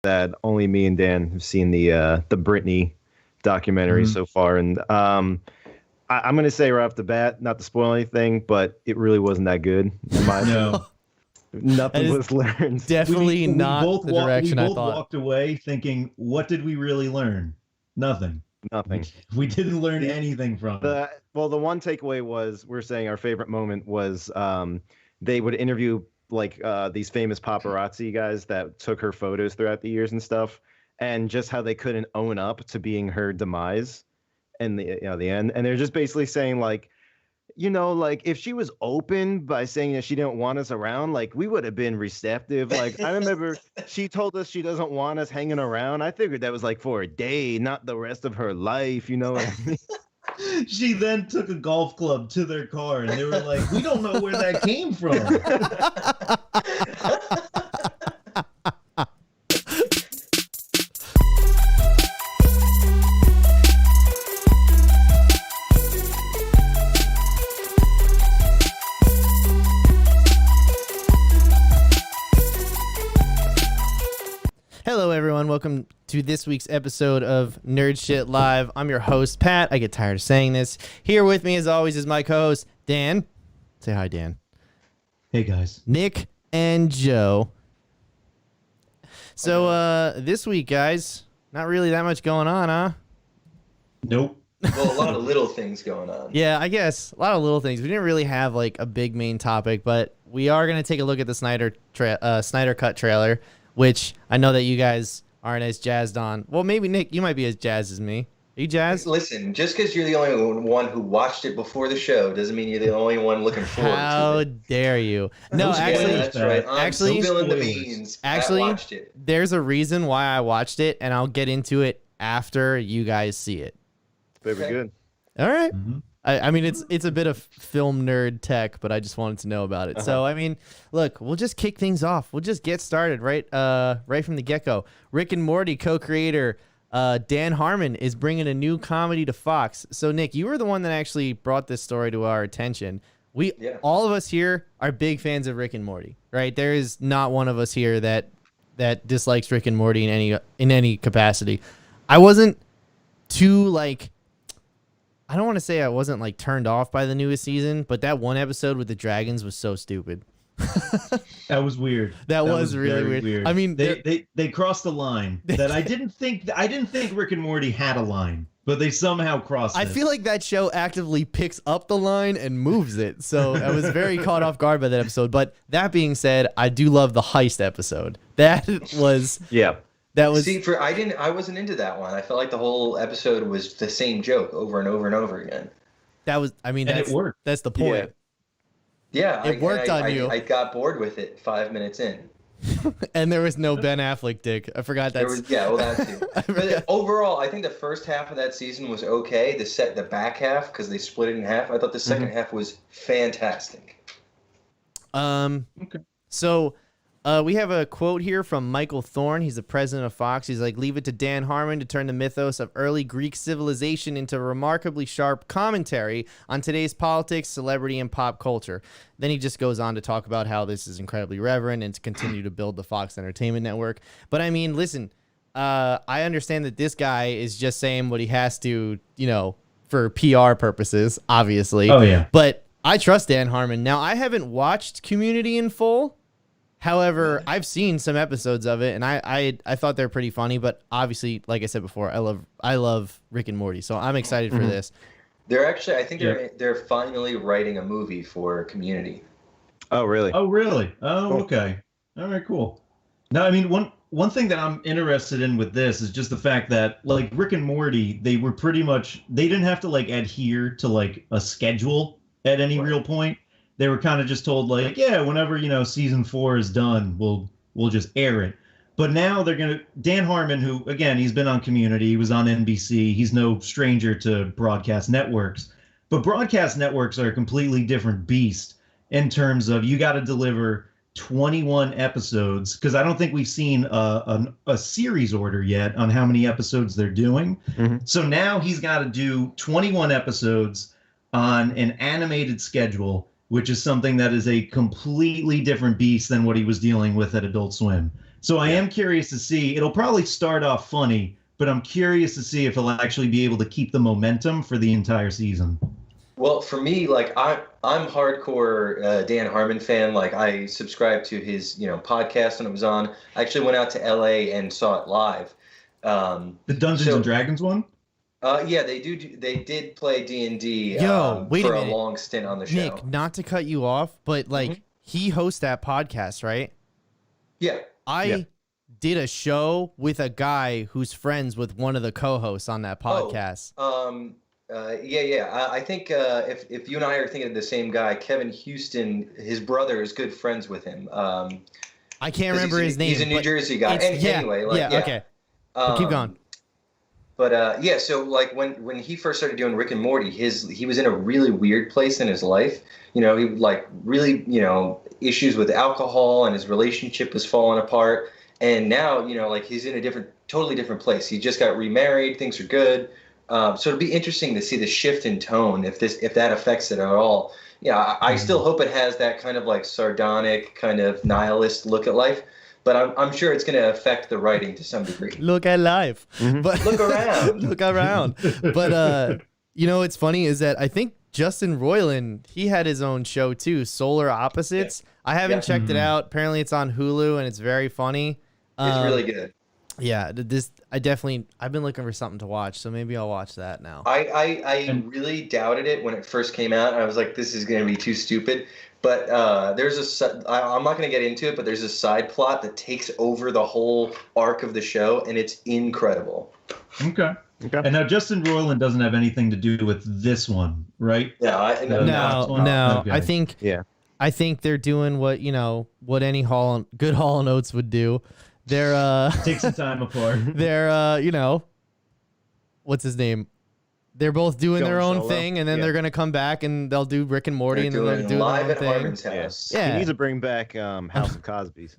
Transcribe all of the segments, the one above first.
that only me and Dan have seen the Britney documentary Mhm. so far, and I'm gonna say right off the bat, not to spoil anything, but it really wasn't that good in my opinion. No, That Nothing is was learned. definitely not the we direction I both thought. walked away thinking, what did we really learn? Nothing. We Nothing. we didn't learn The anything from it. the one takeaway was we're saying our favorite moment was they would interview like these famous paparazzi guys that took her photos throughout the years and stuff, and just how they couldn't own up to being her demise in the end, and they're just basically saying like, like if she was open by saying that she didn't want us around, like we would have been receptive. Like I remember she told us she doesn't want us hanging around. I figured that was like for a day, not the rest of her life. You know what I mean? She then took a golf club to their car, and they were like, we don't know where that came from. Hello, everyone. Welcome to this week's episode of Nerd Shit Live. I'm your host, Pat. I get tired of saying this. Here with me, as always, is my co-host, Dan. Say hi, Dan. Hey, guys. Nick and Joe. So, this week, guys, not really that much going on, huh? Nope. Well, a lot of little things going on. Yeah, I guess. A lot of little things. We didn't really have, like, a big main topic, but we are going to take a look at the Snyder Cut trailer, which I know that you guys aren't as jazzed on. Well, maybe, Nick, you might be as jazzed as me. Are you jazzed? Listen, just because you're the only one who watched it before the show doesn't mean you're the only one looking forward How to it. dare you? No, Who's actually, spoilers? That's right. I'm actually- spilling the Spoilers. beans. Actually, I watched it. there's a reason why I watched it, and I'll get into it after you guys see it. Very Okay. good. All right. Mhm. I mean, it's a bit of film nerd tech, but I just wanted to know about it. So, I mean, look, we'll just kick things off. We'll just get started right from the get-go. Rick and Morty co-creator Dan Harmon is bringing a new comedy to Fox. So, Nick, you were the one that actually brought this story to our attention. All of us here are big fans of Rick and Morty, right? There is not one of us here that dislikes Rick and Morty in any capacity. I wasn't too I don't want to say I wasn't like turned off by the newest season, but that one episode with the dragons was so stupid. That was weird. That was really very weird. I mean, they crossed a line that I didn't think Rick and Morty had a line, but they somehow crossed I it. feel like that show actively picks up the line and moves it. So I was very caught off guard by that episode. But that being said, I do love the heist episode. That was Yeah. See, I wasn't into that one. I felt like the whole episode was the same joke over and over and over again. I mean, And it worked. That's the point. Yeah, It worked on you. I got bored with it 5 minutes in. And there was no Ben Affleck dick. I forgot that. That too. But overall, I think the first half of that season was okay. The back half, because they split it in half, I thought the second half was fantastic. Okay. So we have a quote here from Michael Thorne. He's the president of Fox. He's like, leave it to Dan Harmon to turn the mythos of early Greek civilization into a remarkably sharp commentary on today's politics, celebrity, and pop culture. Then he just goes on to talk about how this is incredibly reverent and to continue to build the Fox Entertainment Network. But I mean, listen, I understand that this guy is just saying what he has to, for PR purposes, obviously. Oh, yeah. But I trust Dan Harmon. Now, I haven't watched Community in full. However, I've seen some episodes of it, and I thought they're pretty funny. But obviously, like I said before, I love Rick and Morty, so I'm excited for this. They're actually, I think they're finally writing a movie for Community. Oh, really? Oh, really? Oh, Cool. okay. All right, cool. No, I mean, one thing that I'm interested in with this is just the fact that, like, Rick and Morty, they didn't have to, like, adhere to, like, a schedule at any real point. They were kind of just told, like, yeah, whenever, season 4 is done, we'll just air it. But now Dan Harmon, who, again, he's been on Community, he was on NBC, he's no stranger to broadcast networks. But broadcast networks are a completely different beast in terms of you got to deliver 21 episodes, because I don't think we've seen a series order yet on how many episodes they're doing. Mhm. So now he's got to do 21 episodes on an animated schedule, which is something that is a completely different beast than what he was dealing with at Adult Swim. So I am curious to see. It'll probably start off funny, but I'm curious to see if it'll actually be able to keep the momentum for the entire season. Well, for me, like I'm hardcore Dan Harmon fan. Like I subscribed to his podcast when it was on. I actually went out to LA and saw it live. The Dungeons and Dragons one? Yeah, they did play D&D wait for a a long stint on the show. Nick, not to cut you off, but like he hosts that podcast, right? Yeah. I did a show with a guy who's friends with one of the co-hosts on that podcast. I think if you and I are thinking of the same guy, Kevin Houston, his brother is good friends with him. I can't remember his name. He's a New Jersey guy. Anyway, okay. Keep going. But so like when he first started doing Rick and Morty, he was in a really weird place in his life. He like really issues with alcohol, and his relationship was falling apart. And now like he's in a totally different place. He just got remarried. Things are good. So it'll be interesting to see the shift in tone if that affects it at all. Yeah, I still hope it has that kind of like sardonic, kind of nihilist look at life. But I'm sure it's going to affect the writing to some degree. Look at life. But look around. Look around. But what's funny is that I think Justin Roiland, he had his own show too, Solar Opposites. I haven't checked it out. Apparently it's on Hulu and it's very funny. It's really good. Yeah, I've been looking for something to watch, so maybe I'll watch that now. I really doubted it when it first came out. I was like, this is going to be too stupid. But I'm not going to get into it, but there's a side plot that takes over the whole arc of the show, and it's incredible. Okay. And now Justin Roiland doesn't have anything to do with this one, right? No. Okay. I think they're doing what any good Hall & Oates would do. They're take some time apart. They're what's his name? They're both doing their own thing, and then they're gonna come back and they'll do Rick and Morty, and then they'll do live their at own thing. Harmon's house. Yeah. He needs to bring back House of Cosby's.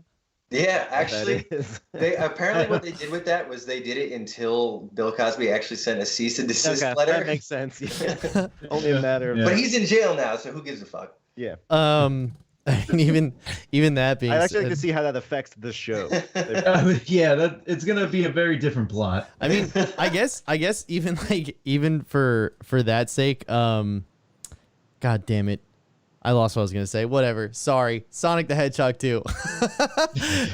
Yeah, actually, they apparently what they did with that was they did it until Bill Cosby actually sent a cease and desist letter. That makes sense. Yeah. Only a matter of. But he's in jail now, so who gives a fuck? Yeah. And even that being I'd actually like to see how that affects the show. It's gonna be a very different plot. I mean, I guess even for that sake, God damn it, I lost what I was gonna say. Whatever. Sorry. Sonic the Hedgehog 2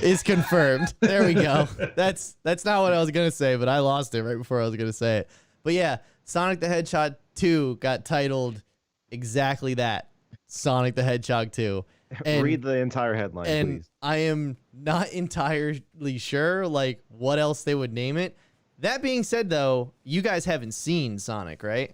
is confirmed. There we go. That's not what I was gonna say, but I lost it right before I was gonna say it. But yeah, Sonic the Hedgehog 2 got titled exactly that. Sonic the Hedgehog 2. And, read the entire headline, please. I am not entirely sure like what else they would name it. That being said, though, you guys haven't seen Sonic, right?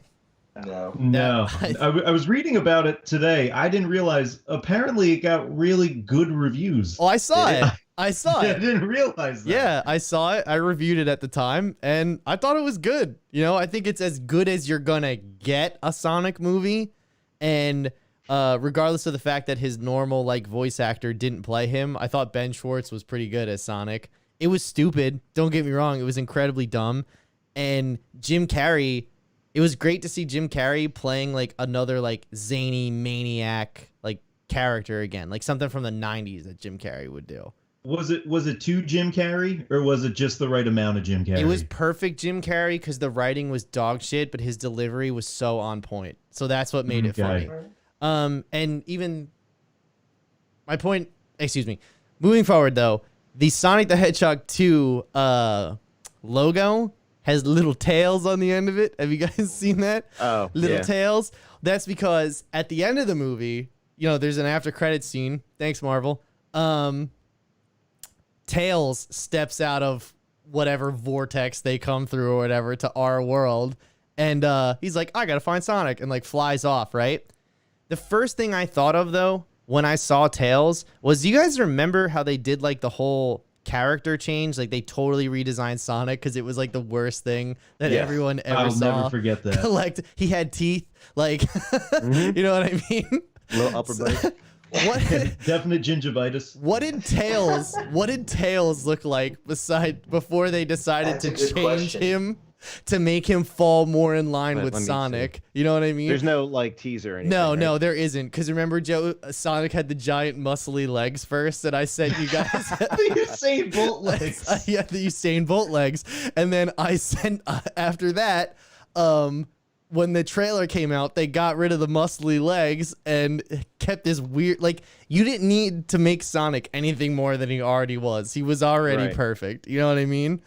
No. I was reading about it today. I didn't realize apparently it got really good reviews. Oh, I saw it. I saw it. I didn't realize that. Yeah, I saw it. I reviewed it at the time, and I thought it was good. I think it's as good as you're gonna get a Sonic movie, and regardless of the fact that his normal voice actor didn't play him, I thought Ben Schwartz was pretty good as Sonic. It was stupid. Don't get me wrong. It was incredibly dumb. And Jim Carrey, it was great to see Jim Carrey playing another zany maniac character again, something from the 90s that Jim Carrey would do. Was it too Jim Carrey, or was it just the right amount of Jim Carrey? It was perfect Jim Carrey because the writing was dog shit, but his delivery was so on point. So that's what made it funny. And even my point, moving forward though, the Sonic the Hedgehog 2 logo has little tails on the end of it. Have you guys seen that? Oh, little tails. That's because at the end of the movie, there's an after credit scene. Thanks, Marvel. Tails steps out of whatever vortex they come through or whatever to our world. And he's like, I gotta find Sonic, and flies off, right? The first thing I thought of, though, when I saw Tails was, do you guys remember how they did the whole character change? They totally redesigned Sonic because it was the worst thing that everyone ever saw. I'll never forget that. He had teeth, you know what I mean? Little upper bite. Definite gingivitis. What did Tails look like before they decided to change him to make him fall more in line with Let me Sonic. You know what I mean? There's no like teaser or anything. No, right? no, there isn't. Because remember, Joe, Sonic had the giant muscly legs first, and I said you guys The Usain Bolt legs. yeah, the Usain Bolt legs, and then I sent after that. When the trailer came out, they got rid of the muscly legs and kept this weird. Like, you didn't need to make Sonic anything more than he already was. He was already Right. perfect. You know what I mean?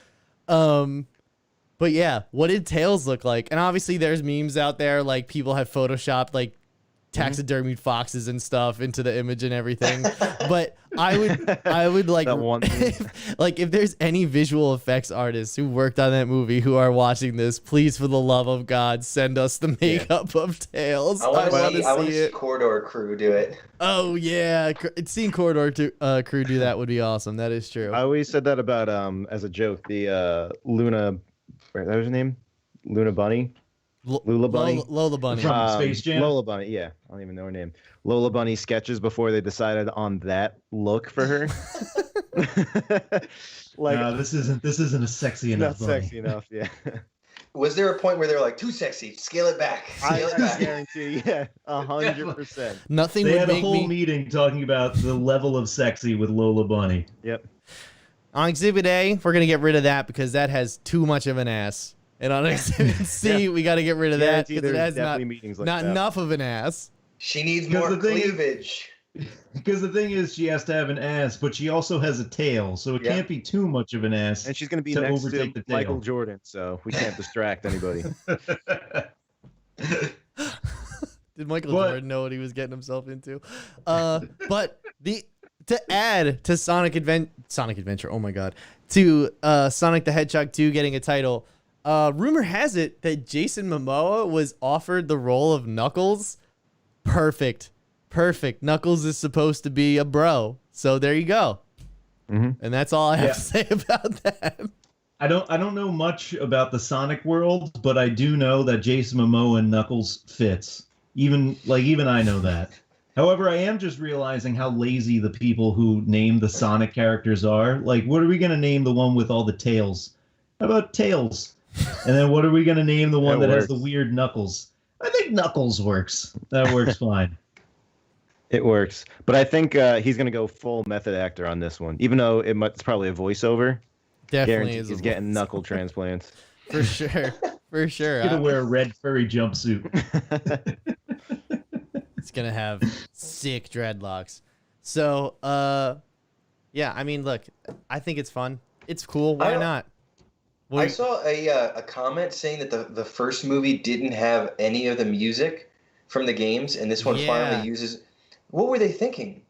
But yeah, what did Tails look like? And obviously, there's memes out there like people have photoshopped like taxidermied foxes and stuff into the image and everything. But I would like That one thing. if there's any visual effects artists who worked on that movie who are watching this, please, for the love of God, send us the makeup of Tails. I want to see it. Corridor Crew do it. Oh yeah, seeing Corridor Crew do that would be awesome. That is true. I always said that about as a joke. The Luna, what was her name? Luna Bunny. Lula Bunny? Lola Bunny. From Space Jam? Lola Bunny, yeah. I don't even know her name. Lola Bunny sketches before they decided on that look for her. Like, No, this isn't a sexy enough not bunny. sexy enough, yeah. Was there a point where they were like, too sexy, scale it back, scale it I back? guarantee, yeah, 100%. Nothing They would had a make whole me meeting talking about the level of sexy with Lola Bunny. Yep. on Exhibit A. We're gonna get rid of that because that has too much of an ass. And on Exhibit C, we got to get rid of that Guarantee because it there's has definitely meetings like not that. enough of an ass. She needs Because more the thing is- cleavage. Because the thing is, she has to have an ass, but she also has a tail, so it Yeah. can't be too much of an ass. And she's going to be to next to overtake the tail. Michael Jordan, so we can't distract anybody. Did Michael What? Jordan know what he was getting himself into? But to add to Sonic Adventure, oh my god, to Sonic the Hedgehog 2 getting a title, rumor has it that Jason Momoa was offered the role of Knuckles. Perfect. Knuckles is supposed to be a bro, so there you go. Mhm. And that's all I have Yeah. to say about that. I don't know much about the Sonic world, but I do know that Jason Momoa and Knuckles fits. Even I know that. However, I am just realizing how lazy the people who name the Sonic characters are. Like, what are we gonna name the one with all the tails? How about Tails? And then what are we gonna name the one That that has works. the weird Knuckles? I think Knuckles works. That works fine. It works. But I think he's going to go full method actor on this one, even though it's probably a voiceover. Definitely Guarantee is he's a getting voice. knuckle transplants. For sure. For sure. Gonna wear a red furry jumpsuit. It's gonna have sick dreadlocks. So, yeah, I mean, look, I think it's fun. It's cool. Why I- not? I saw a comment saying that the first movie didn't have any of the music from the games, and this one Yeah. finally uses. What were they thinking?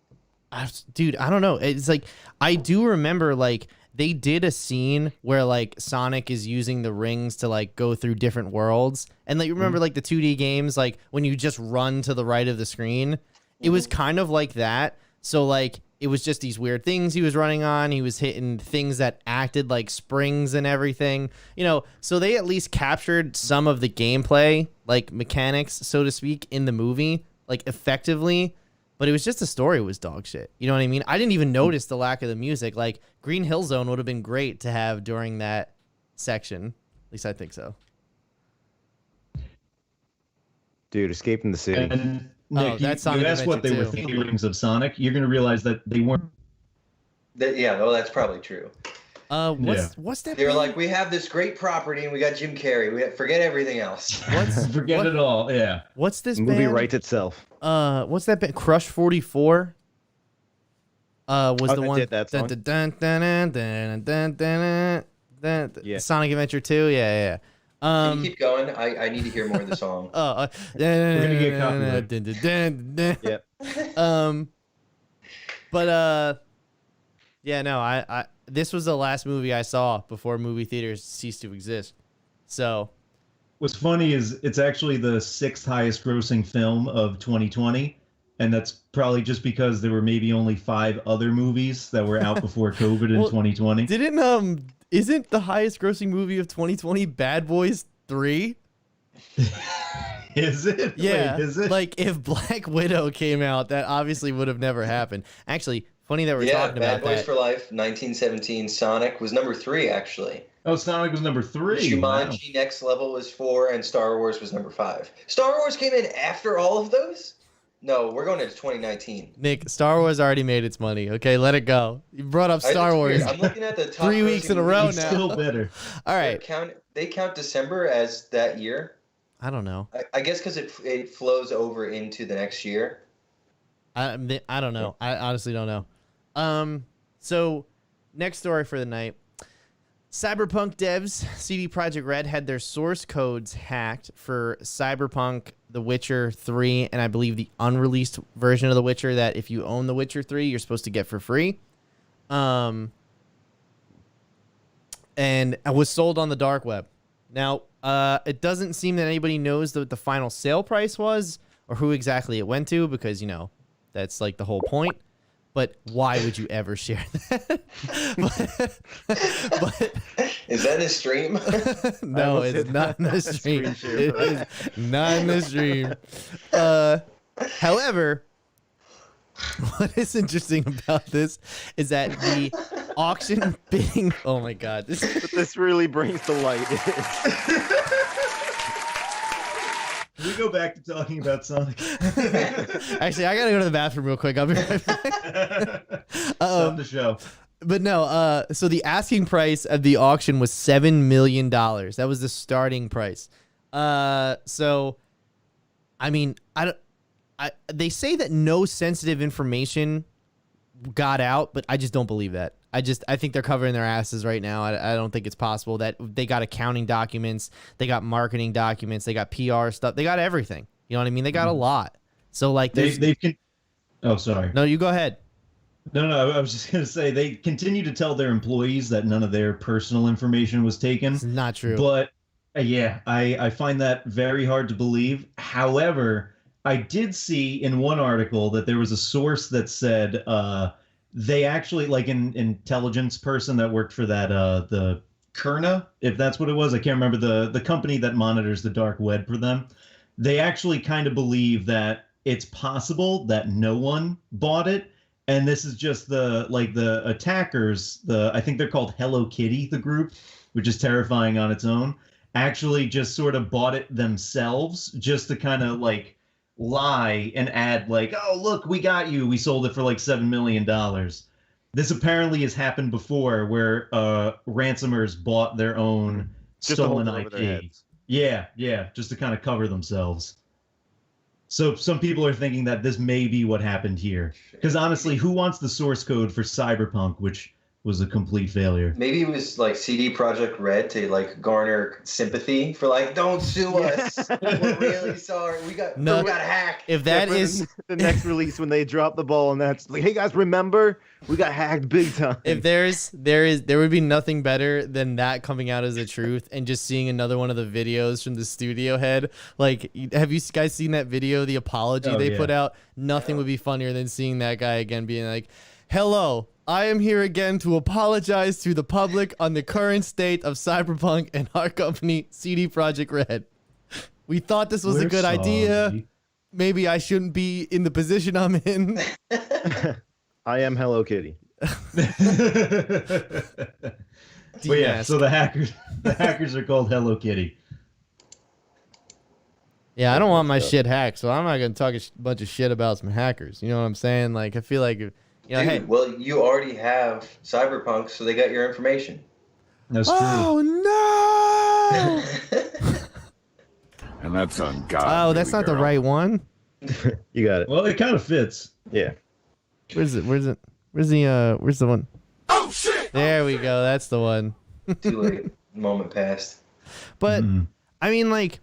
Dude, I don't know. It's like I do remember like they did a scene where like Sonic is using the rings to like go through different worlds, and like you remember like the 2D games, like when you just run to the right of the screen, it was kind of like that. So like it was just these weird things he was running on. He was hitting things that acted like springs and everything, you know. So they at least captured some of the gameplay, like mechanics, so to speak, in the movie, like effectively. But it was just the story was dog shit. You know what I mean? I didn't even notice the lack of the music. Like Green Hill Zone would have been great to have during that section. At least I think so. Dude, escaping the city. And Nick, that's you Sonic asked what they Adventure were 2. feelings of Sonic. You're gonna realize that they weren't. Yeah, well, that's probably true. What's that? They were band? like, we have this great property, and we got Jim Carrey. Forget everything else. Forget it all. Yeah. What's this The movie band? writes itself. What's that band? Crush 44. Was the that one did that song? Yeah. Sonic Adventure 2? Yeah. Can you keep going? I need to hear more of the song. We're gonna get copyright. Yep. But yeah, no, I this was the last movie I saw before movie theaters ceased to exist. So What's funny is it's actually the 6th highest grossing film of 2020, and that's probably just because there were maybe only 5 other movies that were out before COVID in Well, 2020. isn't the highest grossing movie of 2020 Bad Boys 3? Is it? Yeah, Wait, is it? like if Black Widow came out, that obviously would have never happened. Actually, Funny that we're talking Bad about Boys that. for Life, 1917. Sonic was number 3, actually. Oh, Sonic was number 3. Jumanji Wow. Next Level was 4, and Star Wars was number 5. Star Wars came in after all of those? No, we're going into 2019. Nick, Star Wars already made its money. Okay, let it go. You brought up Star It's Wars. weird. I'm looking at the top 3 weeks in a row It's now. still better. All right. They count December as that year. I don't know. I guess because it flows over into the next year. I don't know. I honestly don't know. So next story for the night. Cyberpunk devs, CD Projekt Red, had their source codes hacked for Cyberpunk, The Witcher 3, and I believe the unreleased version of The Witcher that if you own The Witcher 3, you're supposed to get for free. And it was sold on the dark web. Now, it doesn't seem that anybody knows what the final sale price was or who exactly it went to because, you know, that's like the whole point. But why would you ever share that? but Is that in a stream? no, it's not in the stream. It is not in the stream. However, what is interesting about this is that the auction bidding. Oh my God! What this really brings to light is Can we go back to talking about Sonic? Actually, I gotta go to the bathroom real quick. I'll be right back. Stop the show. But no, so the asking price of the auction was $7 million. That was the starting price. So, I mean, they say that no sensitive information got out, but I just don't believe that. I think they're covering their asses right now. I don't think it's possible that they got accounting documents, they got marketing documents, they got PR stuff, they got everything. You know what I mean? They got a lot. So like, oh, sorry. No, you go ahead. No, I was just gonna say they continue to tell their employees that none of their personal information was taken. It's not true. But yeah, I find that very hard to believe. However, I did see in one article that there was a source that said they actually, like an intelligence person that worked for that the Kerna, if that's what it was. I can't remember the company that monitors the dark web for them. They actually kind of believe that it's possible that no one bought it. And this is just the attackers, I think they're called Hello Kitty, the group, which is terrifying on its own, actually just sort of bought it themselves just to kind of like lie and add like, oh, look, we got you. We sold it for like $7 million. This apparently has happened before where ransomers bought their own Just to hold stolen it over their IP. heads. Yeah, just to kind of cover themselves. So some people are thinking that this may be what happened here. Because honestly, who wants the source code for Cyberpunk, which was a complete failure? Maybe it was like CD Projekt Red to like garner sympathy for like, don't sue us. We're really sorry. We got hacked. If that Yeah, is the next release when they drop the ball and that's like, hey guys, remember we got hacked big time. if there would be nothing better than that coming out as the truth and just seeing another one of the videos from the studio head. Like, have you guys seen that video, the apology they put out? Nothing would be funnier than seeing that guy again being like, hello, I am here again to apologize to the public on the current state of Cyberpunk and our company, CD Projekt Red. We thought this was a good idea. Maybe I shouldn't be in the position I'm in. I am Hello Kitty. But yeah, so the hackers are called Hello Kitty. Yeah, I don't want my shit hacked, so I'm not gonna talk a bunch of shit about some hackers. You know what I'm saying? Like, I feel like, you know, Dude, hey, well, you already have Cyberpunk, so they got your information. That's true. oh no! And that's on God. Oh, that's not the right one. You got it. Well, it kind of fits. Yeah. Where's the one? Oh shit! There we go. That's the one. Too late. Moment passed. But I mean, like,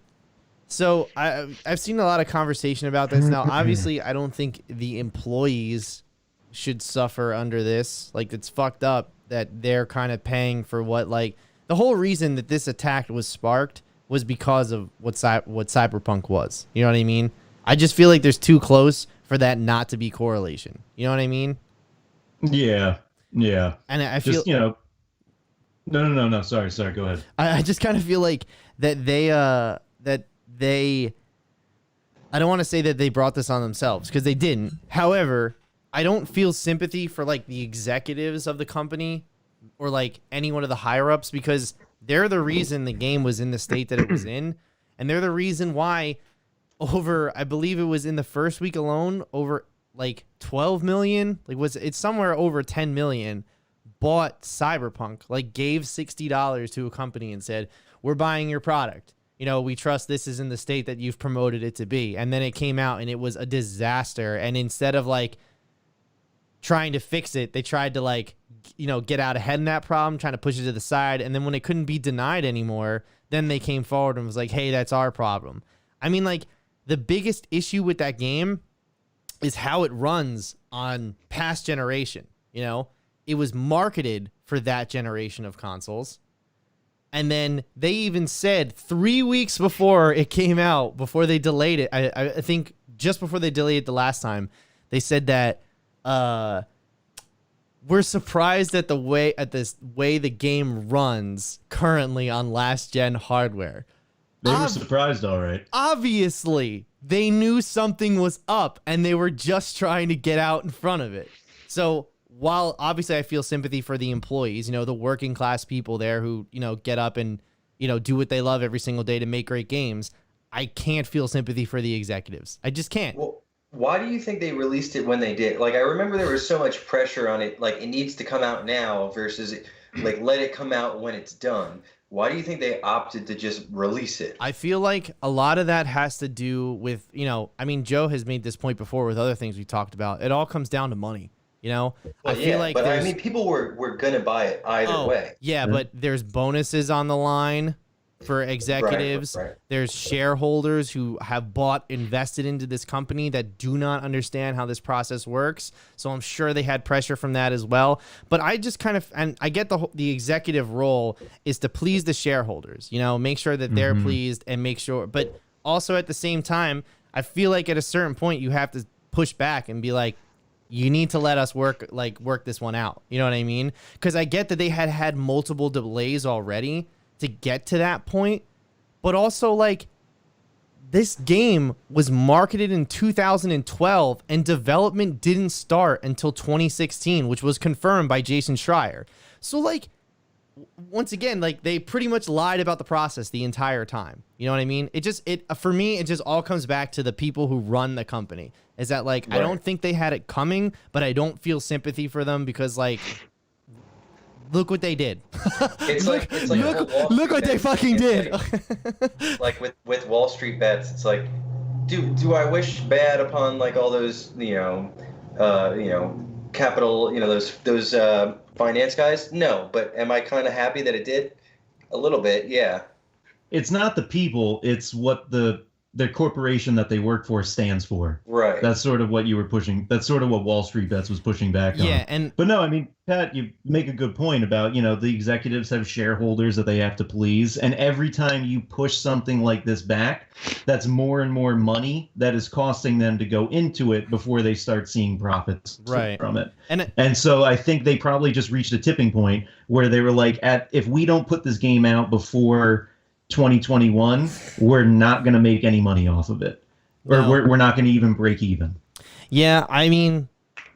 so I've seen a lot of conversation about this. Now, obviously, I don't think the employees should suffer under this. Like, it's fucked up that they're kind of paying for what, like, the whole reason that this attack was sparked was because of what Cyberpunk was. You know what I mean? I just feel like there's too close for that not to be correlation. You know what I mean? Yeah. And I feel, Just, you know. No. Sorry. Go ahead. I just kind of feel like that they I don't want to say that they brought this on themselves because they didn't. However, I don't feel sympathy for like the executives of the company or like any one of the higher ups, because they're the reason the game was in the state that it was in. And they're the reason why I believe it was in the first week alone, over like 12 million, it's somewhere over 10 million bought Cyberpunk, like gave $60 to a company and said, we're buying your product. We trust this is in the state that you've promoted it to be. And then it came out and it was a disaster. And instead of like trying to fix it, they tried to like, get out ahead in that problem, trying to push it to the side. And then when it couldn't be denied anymore, then they came forward and was like, hey, that's our problem. I mean, like, the biggest issue with that game is how it runs on past generation. It was marketed for that generation of consoles. And then they even said 3 weeks before it came out, before they delayed it, I think just before they delayed it the last time, they said that we're surprised at the way the game runs currently on last gen hardware. They were surprised, all right. Obviously, they knew something was up, and they were just trying to get out in front of it. So while obviously I feel sympathy for the employees, the working class people there who, get up and, do what they love every single day to make great games, I can't feel sympathy for the executives. I just can't. Well, why do you think they released it when they did? Like, I remember there was so much pressure on it, like, it needs to come out now versus, like, let it come out when it's done. Why do you think they opted to just release it? I feel like a lot of that has to do with, Joe has made this point before with other things we talked about. It all comes down to money, Well, I feel like but people were going to buy it either way. Yeah, but there's bonuses on the line for executives. Right. There's shareholders who have invested into this company that do not understand how this process works. So I'm sure they had pressure from that as well. But I just and I get the executive role is to please the shareholders, make sure that they're pleased and make sure. But also at the same time, I feel like at a certain point you have to push back and be like, you need to let us work this one out. You know what I mean? Because I get that they had multiple delays already to get to that point, but also like this game was marketed in 2012 and development didn't start until 2016, which was confirmed by Jason Schreier. So like, once again, like they pretty much lied about the process the entire time. You know what I mean? For me, it just all comes back to the people who run the company. Is that like, right. I don't think they had it coming, but I don't feel sympathy for them because like, look what they did. Look what they fucking did. Like with Wall Street bets, it's like, do I wish bad upon like all those capital, those finance guys? No, but am I kind of happy that it did? A little bit, yeah. It's not the people; it's what the corporation that they work for stands for. Right. That's sort of what you were pushing. That's sort of what Wall Street Bets was pushing back on. Yeah, but no, I mean, Pat, you make a good point about, the executives have shareholders that they have to please. And every time you push something like this back, that's more and more money that is costing them to go into it before they start seeing profits from it. And so I think they probably just reached a tipping point where they were like, if we don't put this game out before 2021, we're not going to make any money off of it, or we're not going to even break even. Yeah, I mean,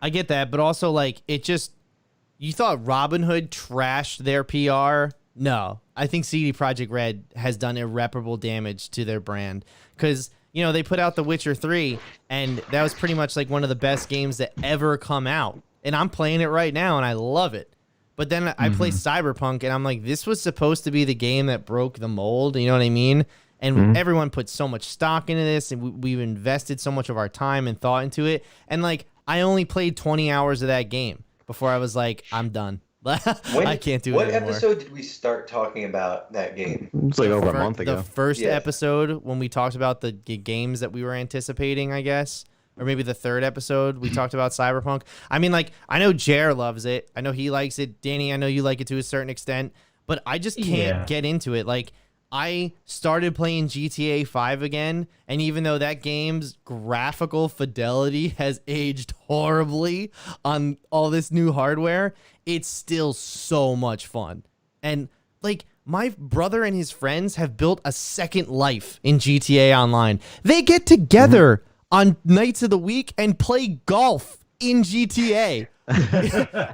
I get that, but also like you thought Robinhood trashed their PR? No, I think CD Projekt Red has done irreparable damage to their brand because they put out The Witcher 3, and that was pretty much like one of the best games that ever come out, and I'm playing it right now, and I love it. But then I play Cyberpunk, and I'm like, this was supposed to be the game that broke the mold. You know what I mean? And everyone put so much stock into this, and we've invested so much of our time and thought into it. And, like, I only played 20 hours of that game before I was like, I'm done. I can't do it anymore. What episode did we start talking about that game? It's like over a month ago. The first episode when we talked about the games that we were anticipating, I guess. Or maybe the third episode, we talked about Cyberpunk. I mean, like, I know Jer loves it. I know he likes it. Danny, I know you like it to a certain extent. But I just can't get into it. Like, I started playing GTA 5 again, and even though that game's graphical fidelity has aged horribly on all this new hardware, it's still so much fun. And, like, my brother and his friends have built a second life in GTA Online. They get together on nights of the week and play golf in GTA.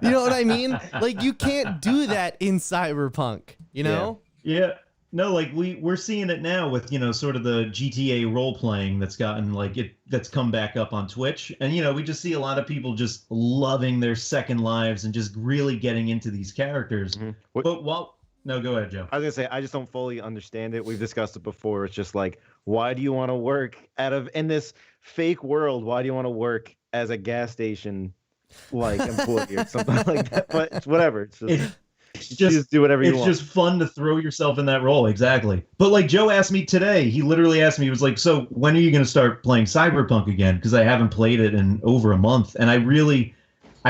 You know what I mean? Like, you can't do that in Cyberpunk, you know? Yeah. No, like we're seeing it now with, sort of the GTA role playing that's gotten that's come back up on Twitch. And, we just see a lot of people just loving their second lives and just really getting into these characters. But no, go ahead, Joe. I was gonna say, I just don't fully understand it. We've discussed it before. It's just like, why do you want to work in this fake world? Why do you want to work as a gas station employee or something like that? But it's whatever. It's just do whatever you want. It's just fun to throw yourself in that role. Exactly. But like Joe asked me today, he literally asked me, he was like, so when are you going to start playing Cyberpunk again? Because I haven't played it in over a month. And I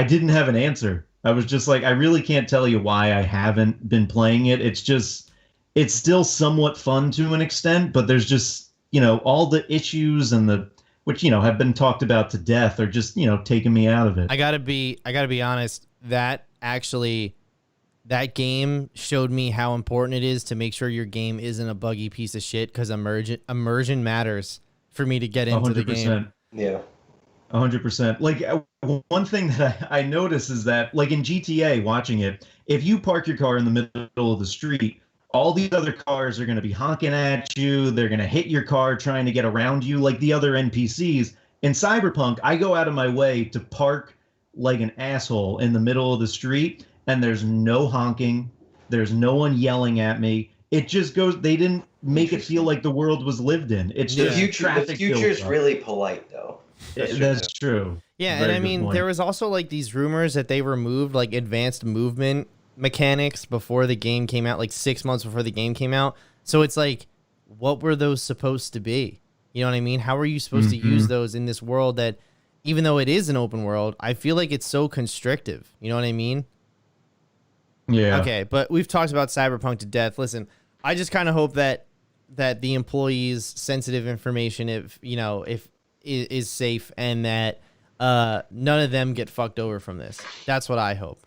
didn't have an answer. I was just like, I really can't tell you why I haven't been playing it. It's still somewhat fun to an extent, but there's just, all the issues and which, have been talked about to death are just, taking me out of it. I gotta be honest, that game showed me how important it is to make sure your game isn't a buggy piece of shit, because immersion matters for me to get into 100%. the game. Yeah. 100%. Like, one thing that I notice is that, like in GTA, watching it, if you park your car in the middle of the street, all the other cars are going to be honking at you. They're going to hit your car trying to get around you, like the other NPCs. In Cyberpunk, I go out of my way to park like an asshole in the middle of the street, and there's no honking. There's no one yelling at me. It just goes, they didn't make it feel like the world was lived in. It's just the future's really polite, though. That's true. Yeah, Very and I mean, good point. there was also like these rumors that they removed like advanced movement mechanics before the game came out, like 6 months before the game came out. So it's like, what were those supposed to be? You know what I mean? How are you supposed to use those in this world that, even though it is an open world, I feel like it's so constrictive. You know what I mean? Yeah. Okay, but we've talked about Cyberpunk to death. Listen, I just kind of hope that the employees' sensitive information, if is safe, and that none of them get fucked over from this. That's what I hope.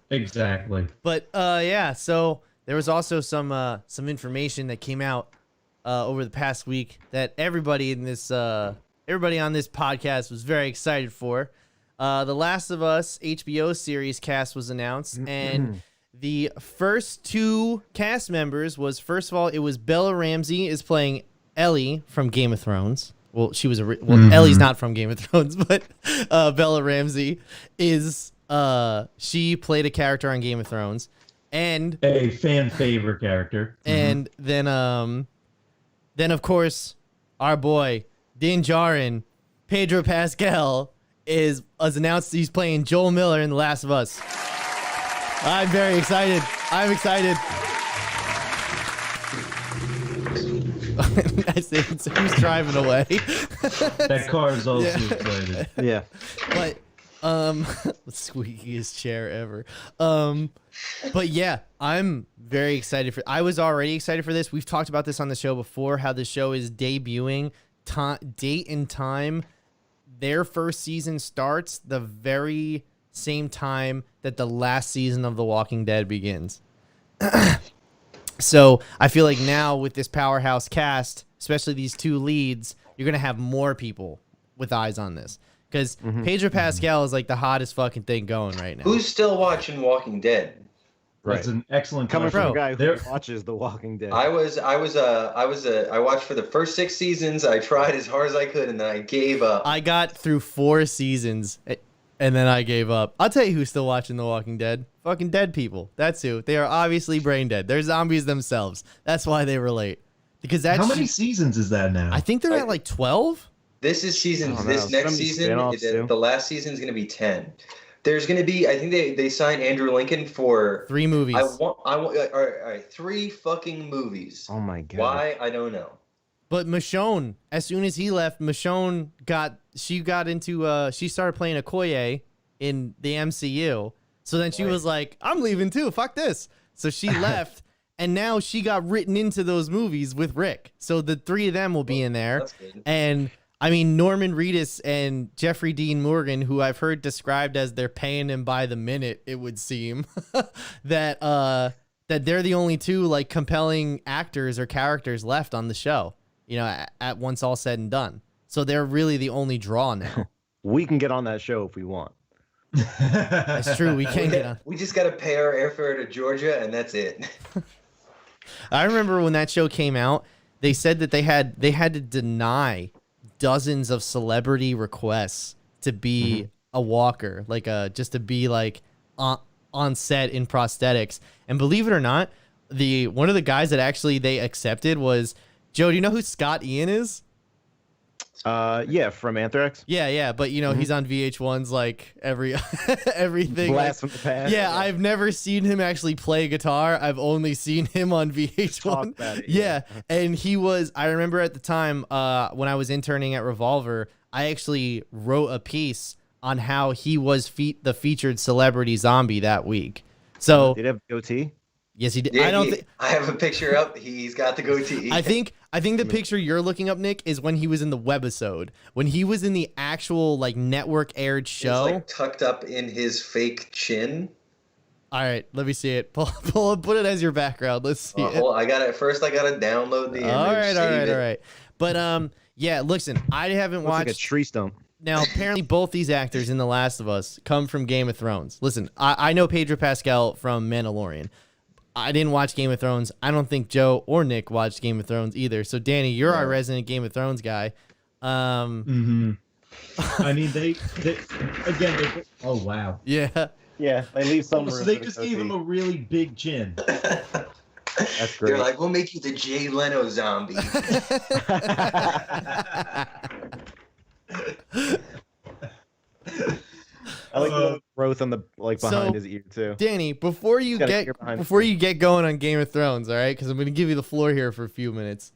Exactly. But yeah, so there was also some information that came out over the past week that everybody on this podcast was very excited for. The Last of Us HBO series cast was announced, and the first two cast members was, first of all, it was Bella Ramsey is playing Ellie from Game of Thrones. Well, she was Ellie's not from Game of Thrones, but Bella Ramsey is she played a character on Game of Thrones, and a fan favorite character. And then of course our boy Din Djarin, Pedro Pascal, is announced he's playing Joel Miller in The Last of Us. I'm very excited. I'm excited. I say who's driving away. That car is also excited. Yeah. But squeakiest chair ever. But yeah, I'm very excited I was already excited for this. We've talked about this on the show before, how the show is debuting date and time. Their first season starts the very same time that the last season of The Walking Dead begins. So I feel like now with this powerhouse cast, especially these two leads, you're going to have more people with eyes on this. Because Pedro Pascal is like the hottest fucking thing going right now. Who's still watching Walking Dead? Right. That's an excellent Coming question. from a guy who watches The Walking Dead. I watched for the first 6 seasons. I tried as hard as I could, and then I gave up. I got through 4 seasons, and then I gave up. I'll tell you who's still watching The Walking Dead. Fucking dead people. That's who. They are obviously brain dead. They're zombies themselves. That's why they relate. Because that's how many seasons is that now? I think they're at like 12. This is season. Oh, no. This next Some season, spin-offs, too. the last season is going to be 10. There's going to be. I think they signed Andrew Lincoln for 3 movies. I want. All right, 3 fucking movies. Oh my god. Why? I don't know. But Michonne, as soon as he left, Michonne she started playing Okoye in the MCU. So then she was like, I'm leaving too. Fuck this. So she left, and now she got written into those movies with Rick. So the 3 of them will be in there. That's good. And I mean, Norman Reedus and Jeffrey Dean Morgan, who I've heard described as they're paying him by the minute, it would seem, that they're the only 2 like compelling actors or characters left on the show, at once all said and done. So they're really the only draw now. we can get on that show if we want. That's true. We can get on. We just got to pay our airfare to Georgia, and that's it. I remember when that show came out, they said that they had to deny dozens of celebrity requests to be a walker, like just to be like on set in prosthetics. And believe it or not, one of the guys that actually they accepted was Joe. Do you know who Scott Ian is? Yeah, from Anthrax. Yeah, but you know he's on VH1's like everything. Blast from the past. Yeah, I've never seen him actually play guitar. I've only seen him on VH1. Talk about it, yeah, and he was. I remember at the time when I was interning at Revolver, I actually wrote a piece on how he was the featured celebrity zombie that week. So Did he have a goatee? yes, he did. Yeah, I have a picture up. He's got the goatee. I think the picture you're looking up, Nick, is when he was in the webisode. When he was in the actual like network aired show. It's like tucked up in his fake chin. All right, let me see it. Put it as your background. Let's see it. I got it. First, I got to download the image. All save it. right. But yeah. Listen, I haven't Looks watched. like a tree stump. Now, apparently, both these actors in The Last of Us come from Game of Thrones. Listen, I know Pedro Pascal from Mandalorian. I didn't watch Game of Thrones. I don't think Joe or Nick watched Game of Thrones either. So, Danny, you're our resident Game of Thrones guy. I mean, they again. Oh wow. Yeah. Yeah, they leave some room. So they just gave him a really big chin. That's great. They're like, we'll make you the Jay Leno zombie. I like the growth on the behind So, his ear too. Danny, before you Gotta get get behind before the you get going on Game of Thrones, all right? Because I'm going to give you the floor here for a few minutes.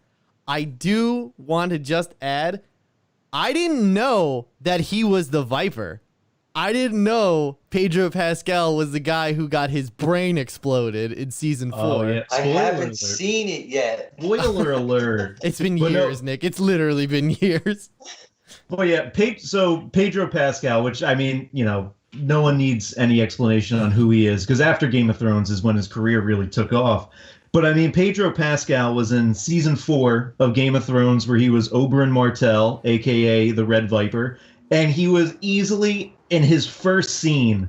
I do want to just add, I didn't know that he was the Viper. I didn't know Pedro Pascal was the guy who got his brain exploded in season 4. Oh yeah. I Spoiler haven't alert. seen it yet. Spoiler alert. It's been But no- years, Nick. It's literally been years. Well, yeah. So Pedro Pascal, which I mean, you know, no one needs any explanation on who he is because after Game of Thrones is when his career really took off. But I mean, Pedro Pascal was in season 4 of Game of Thrones where he was Oberyn Martell, aka the Red Viper, and he was easily in his first scene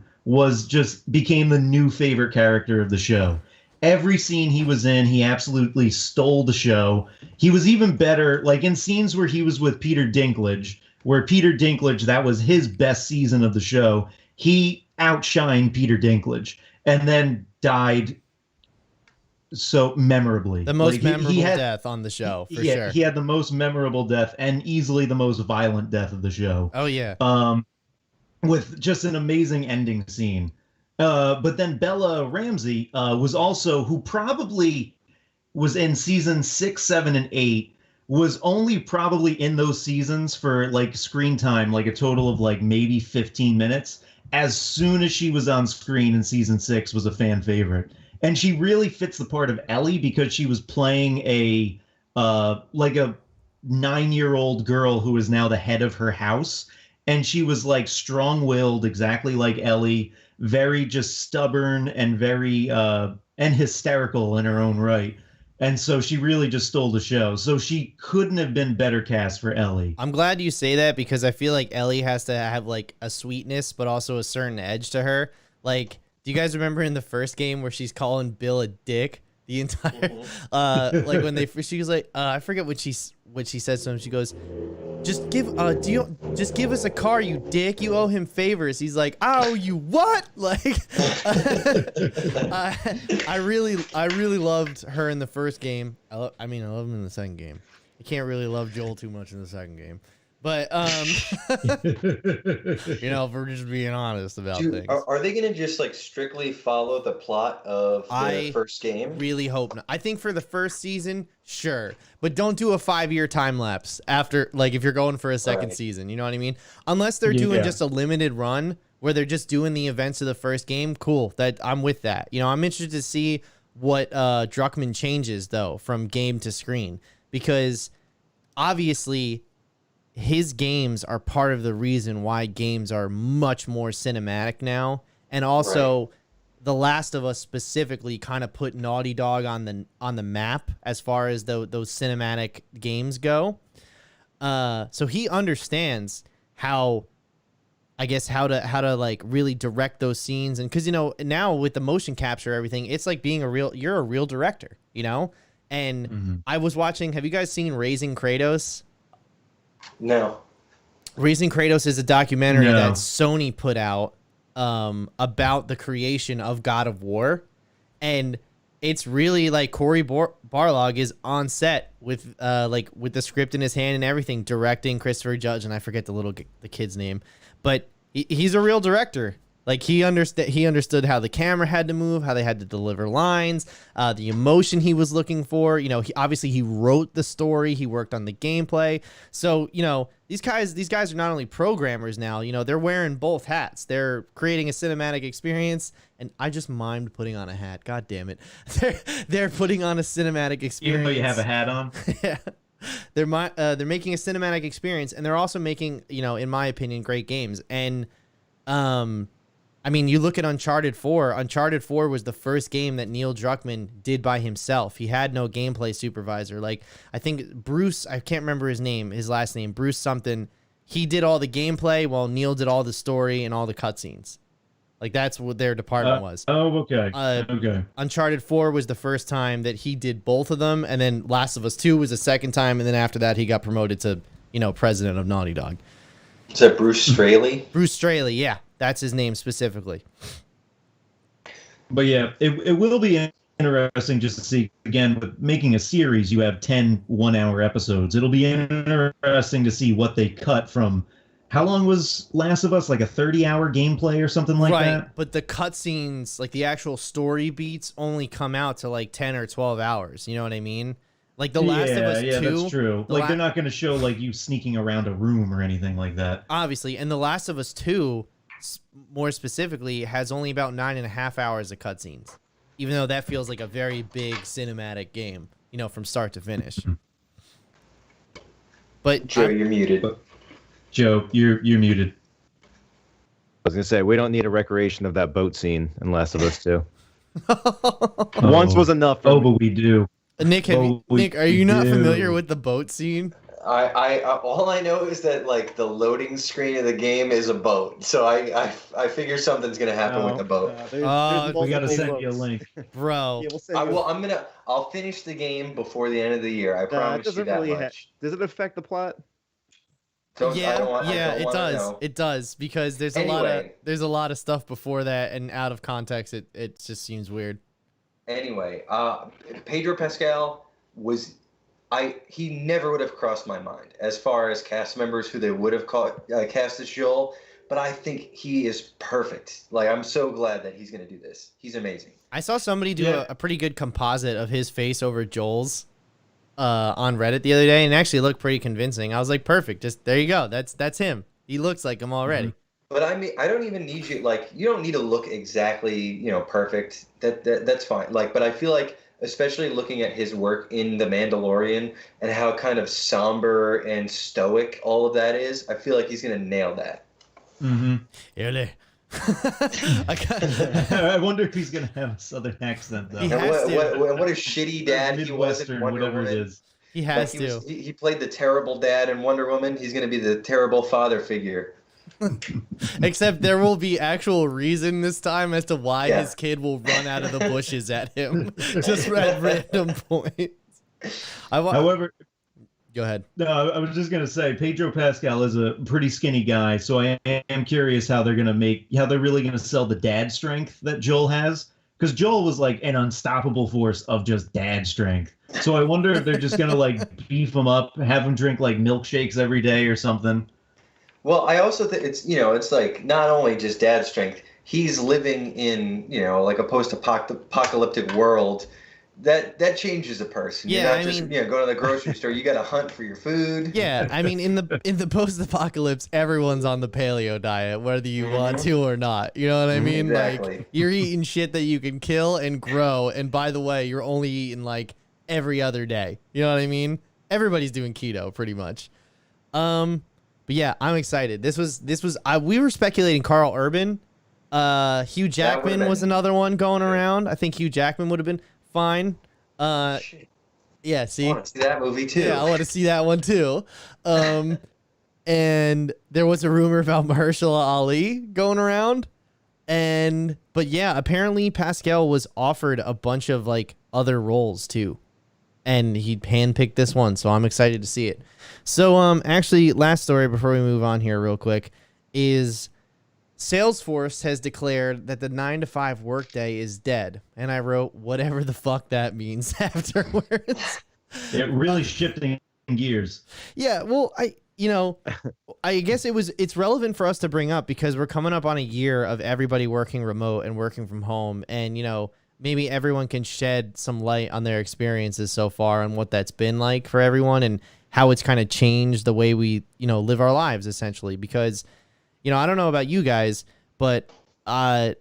became the new favorite character of the show. Every scene he was in, he absolutely stole the show. He was even better, like in scenes where he was with Peter Dinklage, that was his best season of the show. He outshined Peter Dinklage and then died so memorably. The most Like, memorable he had, death on the show, for sure. He had the most memorable death and easily the most violent death of the show. Oh, yeah. With just an amazing ending scene. But then Bella Ramsey was also, who probably was in season 6, 7, and 8, was only probably in those seasons for like screen time, like a total of like maybe 15 minutes. As soon as she was on screen in season 6, was a fan favorite. And she really fits the part of Ellie because she was playing a 9-year-old girl who is now the head of her house. And she was like strong-willed, exactly like Ellie, very just stubborn and very and hysterical in her own right. And so she really just stole the show. So she couldn't have been better cast for Ellie. I'm glad you say that because I feel like Ellie has to have like a sweetness, but also a certain edge to her. Like, do you guys remember in the first game where she's calling Bill a dick the entire, like when she was like, I forget what she says to him. She goes, just give us a car, you dick. You owe him favors. He's like, oh, you what? Like, I really loved her in the first game. I love him in the second game. I can't really love Joel too much in the second game. But you know, if we're just being honest about things. Are they going to just like strictly follow the plot of the first game? Really hope not. I think for the first season, sure, but don't do a 5-year time lapse after, like, if you're going for a second season. You know what I mean? Unless they're doing just a limited run where they're just doing the events of the first game. Cool, that I'm with that. You know, I'm interested to see what Druckmann changes though from game to screen, because obviously his games are part of the reason why games are much more cinematic now. And also The Last of Us specifically kind of put Naughty Dog on the map as far as those cinematic games go. So he understands how I guess how to like really direct those scenes. And because now with the motion capture everything, it's like you're a real director, and I was watching, have you guys seen Raising Kratos? No. Raising Kratos is a documentary that Sony put out about the creation of God of War, and it's really like Cory Barlog is on set with the script in his hand and everything, directing Christopher Judge, and I forget the kid's name, but he's a real director. Like he understood how the camera had to move, how they had to deliver lines, the emotion he was looking for. He wrote the story, he worked on the gameplay. So these guys are not only programmers now. They're wearing both hats. They're creating a cinematic experience, and I just mimed putting on a hat. God damn it, they're putting on a cinematic experience. Even though you have a hat on. Yeah. They're making a cinematic experience, and they're also making in my opinion great games. And I mean, you look at Uncharted 4. Uncharted 4 was the first game that Neil Druckmann did by himself. He had no gameplay supervisor. Like, I think Bruce, I can't remember his last name, Bruce something. He did all the gameplay while Neil did all the story and all the cutscenes. Like, that's what their department was. Oh, okay. Okay. Uncharted 4 was the first time that he did both of them. And then Last of Us 2 was the second time. And then after that, he got promoted to, president of Naughty Dog. Is that Bruce Straley? Bruce Straley, yeah. That's his name specifically. But yeah, it will be interesting just to see, again, with making a series, you have 10 one-hour episodes. It'll be interesting to see what they cut from. How long was Last of Us? Like a 30-hour gameplay or something like that? Right, but the cutscenes, like the actual story beats, only come out to like 10 or 12 hours. You know what I mean? Like The Last of Us 2. Yeah, that's true. Like they're not going to show like you sneaking around a room or anything like that. Obviously, and The Last of Us 2, more specifically, has only about 9.5 hours of cutscenes, even though that feels like a very big cinematic game, from start to finish. But Joe, you're muted. Joe, you're muted. I was gonna say we don't need a recreation of that boat scene in Last of Us 2. Once was enough. But we do. Nick, are you not familiar with the boat scene? I all I know is that like the loading screen of the game is a boat, so I figure something's gonna happen with the boat. We gotta send you a link, bro. Yeah, I'll finish the game before the end of the year. I promise you that much. Does it affect the plot? It does. It does, because there's a lot of stuff before that, and out of context, it just seems weird. Anyway, Pedro Pascal was. He never would have crossed my mind as far as cast members who they would have cast as Joel, but I think he is perfect. Like, I'm so glad that he's going to do this. He's amazing. I saw somebody do a pretty good composite of his face over Joel's on Reddit the other day, and it actually looked pretty convincing. I was like, perfect. Just there you go. That's him. He looks like him already. Mm-hmm. But I mean, I don't even need you. Like, you don't need to look exactly, perfect. That's fine. Like, but I feel like, especially looking at his work in The Mandalorian and how kind of somber and stoic all of that is, I feel like he's going to nail that. Mm-hmm. Really? I wonder if he's going to have a southern accent, though. He has to. What a shitty dad he was in Wonder Woman. It is. He has to. He played the terrible dad in Wonder Woman. He's going to be the terrible father figure. Except there will be actual reason this time as to why his kid will run out of the bushes at him just at random points. However, go ahead. No, I was just gonna say Pedro Pascal is a pretty skinny guy, so I am curious how they're really gonna sell the dad strength that Joel has, because Joel was like an unstoppable force of just dad strength. So I wonder if they're just gonna like beef him up, have him drink like milkshakes every day or something. Well, I also think it's like not only just dad strength. He's living in, like a post-apocalyptic world. That changes a person. Yeah, You're not just go to the grocery store. You got to hunt for your food. Yeah, I mean, in the post-apocalypse, everyone's on the paleo diet, whether you want to or not. You know what I mean? Exactly. Like, you're eating shit that you can kill and grow. And by the way, you're only eating like every other day. You know what I mean? Everybody's doing keto pretty much. But yeah, I'm excited. This was we were speculating Carl Urban. Hugh Jackman was another one going around. I think Hugh Jackman would have been fine. Shit. Yeah, see? I want to see that movie too. Yeah, I want to see that one too. and there was a rumor about Mahershala Ali going around. But yeah, apparently Pascal was offered a bunch of like other roles too, and he handpicked this one, so I'm excited to see it. So actually, last story before we move on here real quick is Salesforce has declared that the 9-to-5 workday is dead, and I wrote whatever the fuck that means afterwards. It really shifting gears. Yeah, well, I guess it's relevant for us to bring up because we're coming up on a year of everybody working remote and working from home, and maybe everyone can shed some light on their experiences so far and what that's been like for everyone and how it's kind of changed the way we live our lives essentially. Because I don't know about you guys, but I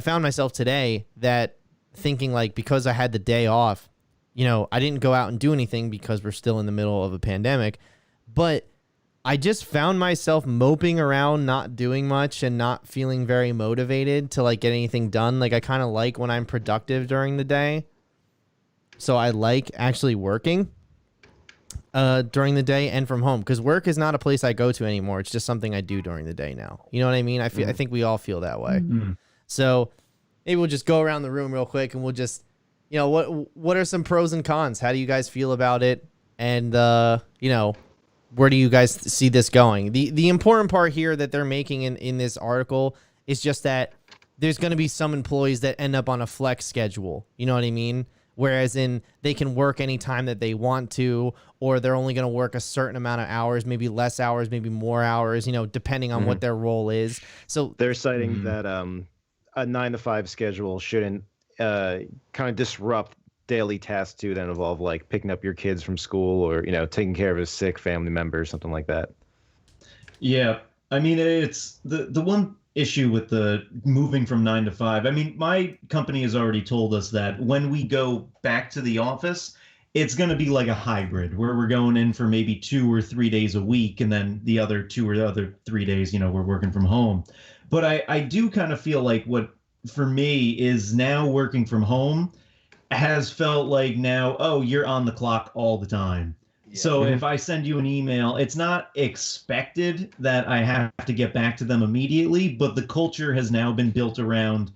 found myself today that thinking like, because I had the day off, I didn't go out and do anything because we're still in the middle of a pandemic, but I just found myself moping around, not doing much and not feeling very motivated to like get anything done. Like I kind of like when I'm productive during the day. So I like actually working during the day and from home, because work is not a place I go to anymore. It's just something I do during the day now. You know what I mean? I think we all feel that way. Mm-hmm. So maybe we'll just go around the room real quick and we'll just, what are some pros and cons? How do you guys feel about it? And, where do you guys see this going? The important part here that they're making in this article is just that there's going to be some employees that end up on a flex schedule. You know what I mean? Whereas they can work any time that they want to, or they're only going to work a certain amount of hours, maybe less hours, maybe more hours, depending on what their role is. So they're citing that a 9-to-5 schedule shouldn't kind of disrupt daily tasks too that involve like picking up your kids from school or taking care of a sick family member or something like that. Yeah, I mean, it's the one issue with the moving from 9 to 5. I mean, my company has already told us that when we go back to the office, it's going to be like a hybrid where we're going in for maybe 2 or 3 days a week, and then the other 2 or the other 3 days, we're working from home. But I do kind of feel like what for me is now working from home has felt like now, oh, you're on the clock all the time. Yeah. So if I send you an email, it's not expected that I have to get back to them immediately, but the culture has now been built around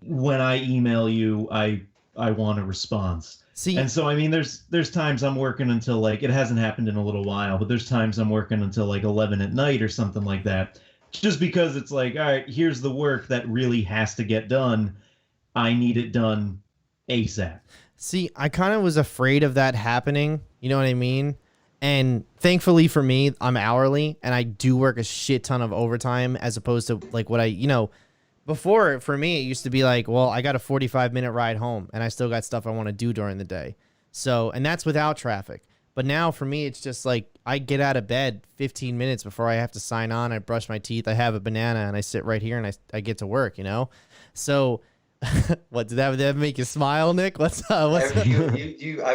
when I email you, I want a response. See, and so, I mean, there's times I'm working until like, it hasn't happened in a little while, but there's times I'm working until like 11 at night or something like that, just because it's like, all right, here's the work that really has to get done. I need it done ASAP. See, I kind of was afraid of that happening. You know what I mean? And thankfully for me, I'm hourly and I do work a shit ton of overtime as opposed to like what before for me, it used to be like, well, I got a 45-minute ride home and I still got stuff I want to do during the day. So, and that's without traffic. But now for me, it's just like I get out of bed 15 minutes before I have to sign on. I brush my teeth. I have a banana and I sit right here and I get to work, So what did that make you smile, Nick? What's I've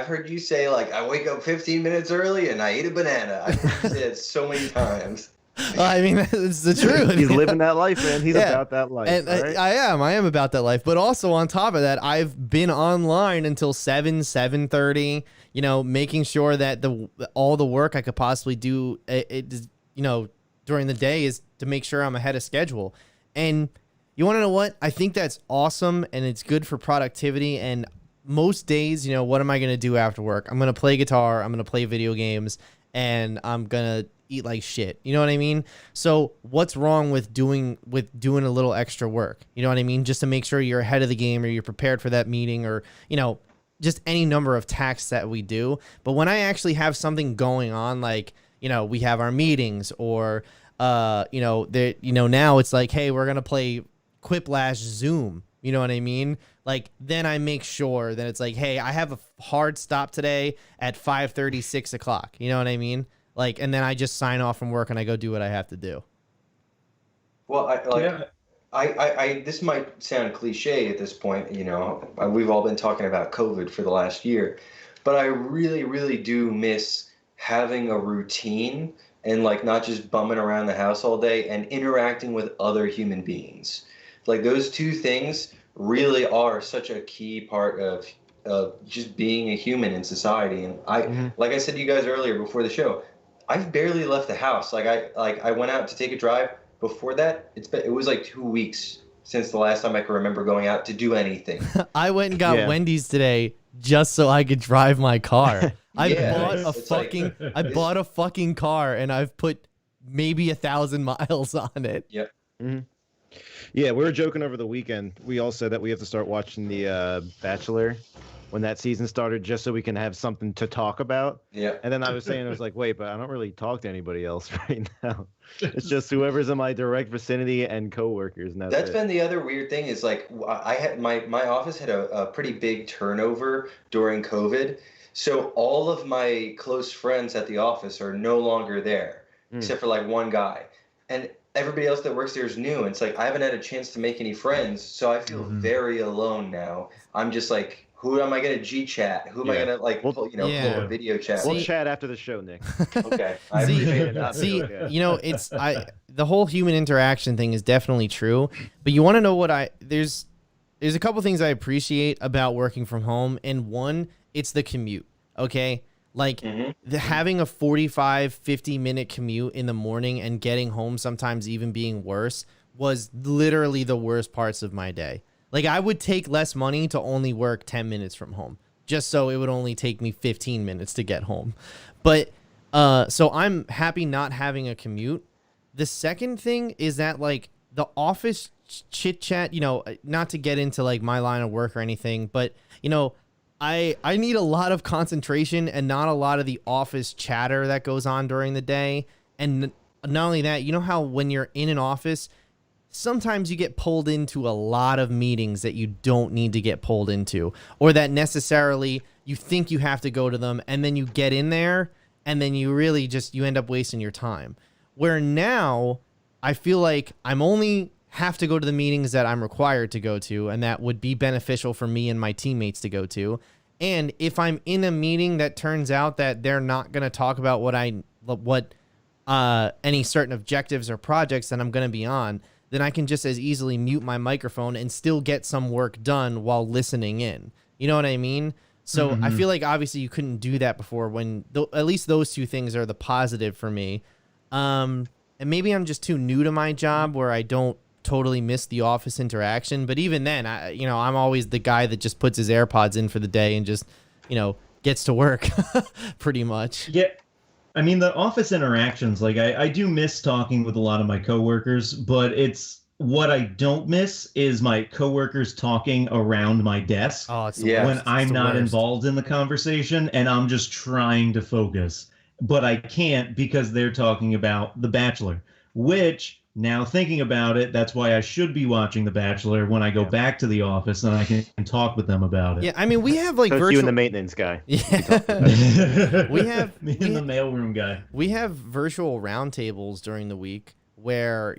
heard you say like I wake up 15 minutes early and I eat a banana. I've heard you say it so many times. Well, I mean, it's the truth. He's living that life, man. He's about that life. And right? I am about that life. But also on top of that, I've been online until 7:30. Making sure that all the work I could possibly do, during the day is to make sure I'm ahead of schedule. And you want to know what? I think that's awesome, and it's good for productivity. And most days, what am I going to do after work? I'm going to play guitar. I'm going to play video games, and I'm going to eat like shit. You know what I mean? So what's wrong with doing a little extra work? You know what I mean? Just to make sure you're ahead of the game or you're prepared for that meeting or, just any number of tasks that we do. But when I actually have something going on, like, we have our meetings or, now it's like, hey, we're going to play Quiplash Zoom. You know what I mean? Like, then I make sure that it's like, hey, I have a hard stop today at 5:30, 6 o'clock. You know what I mean? Like, and then I just sign off from work and I go do what I have to do. Well, I this might sound cliche at this point, we've all been talking about COVID for the last year, but I really, really do miss having a routine and like not just bumming around the house all day and interacting with other human beings. Like those two things really are such a key part of just being a human in society. And like I said to you guys earlier before the show, I've barely left the house. I went out to take a drive. Before that, it was like 2 weeks since the last time I can remember going out to do anything. I went and got Wendy's today just so I could drive my car. I bought a fucking car and I've put maybe 1,000 miles on it. Yep. Mm-hmm. Yeah, we were joking over the weekend. We all said that we have to start watching The Bachelor when that season started just so we can have something to talk about. Yeah. And then I was like, wait, but I don't really talk to anybody else right now. It's just whoever's in my direct vicinity and coworkers. And that's been the other weird thing is like I had my office had a pretty big turnover during COVID. So all of my close friends at the office are no longer there, except for like one guy. And everybody else that works there is new. And it's like I haven't had a chance to make any friends. So I feel very alone now. I'm just like, who am I going to G-chat? Who am I going to pull a video chat? We'll chat after the show, Nick. Okay. It's the whole human interaction thing is definitely true, but you want to know what there's a couple things I appreciate about working from home, and one, it's the commute. Okay, like having a 45-50 minute commute in the morning and getting home sometimes even being worse was literally the worst parts of my day. Like, I would take less money to only work 10 minutes from home, just so it would only take me 15 minutes to get home. But, so I'm happy not having a commute. The second thing is that, like, the office chit-chat, not to get into, like, my line of work or anything, but, I need a lot of concentration and not a lot of the office chatter that goes on during the day. And not only that, you know how when you're in an office, sometimes you get pulled into a lot of meetings that you don't need to get pulled into, or that necessarily you think you have to go to them, and then you get in there and then you really you end up wasting your time. Where now I feel like I'm only have to go to the meetings that I'm required to go to, and that would be beneficial for me and my teammates to go to. And if I'm in a meeting that turns out that they're not going to talk about any certain objectives or projects that I'm going to be on, then I can just as easily mute my microphone and still get some work done while listening in. You know what I mean? So I feel like obviously you couldn't do that before, when at least those two things are the positive for me. And maybe I'm just too new to my job where I don't totally miss the office interaction. But even then, I'm always the guy that just puts his AirPods in for the day and just, gets to work pretty much. Yeah. I mean, the office interactions, like I do miss talking with a lot of my coworkers, but what I don't miss is my coworkers talking around my desk when I'm not involved in the conversation and I'm just trying to focus. But I can't because they're talking about The Bachelor, which, now thinking about it, that's why I should be watching The Bachelor when I go back to the office and I can talk with them about it. Yeah, I mean, we have like you and the maintenance guy. Yeah. we have me and the mailroom guy. We have virtual roundtables during the week where,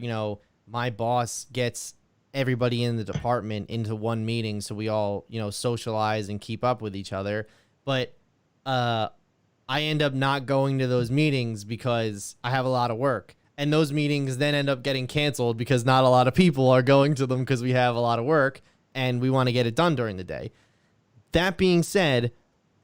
my boss gets everybody in the department into one meeting so we all, socialize and keep up with each other. But I end up not going to those meetings because I have a lot of work. And those meetings then end up getting canceled because not a lot of people are going to them because we have a lot of work and we want to get it done during the day. That being said,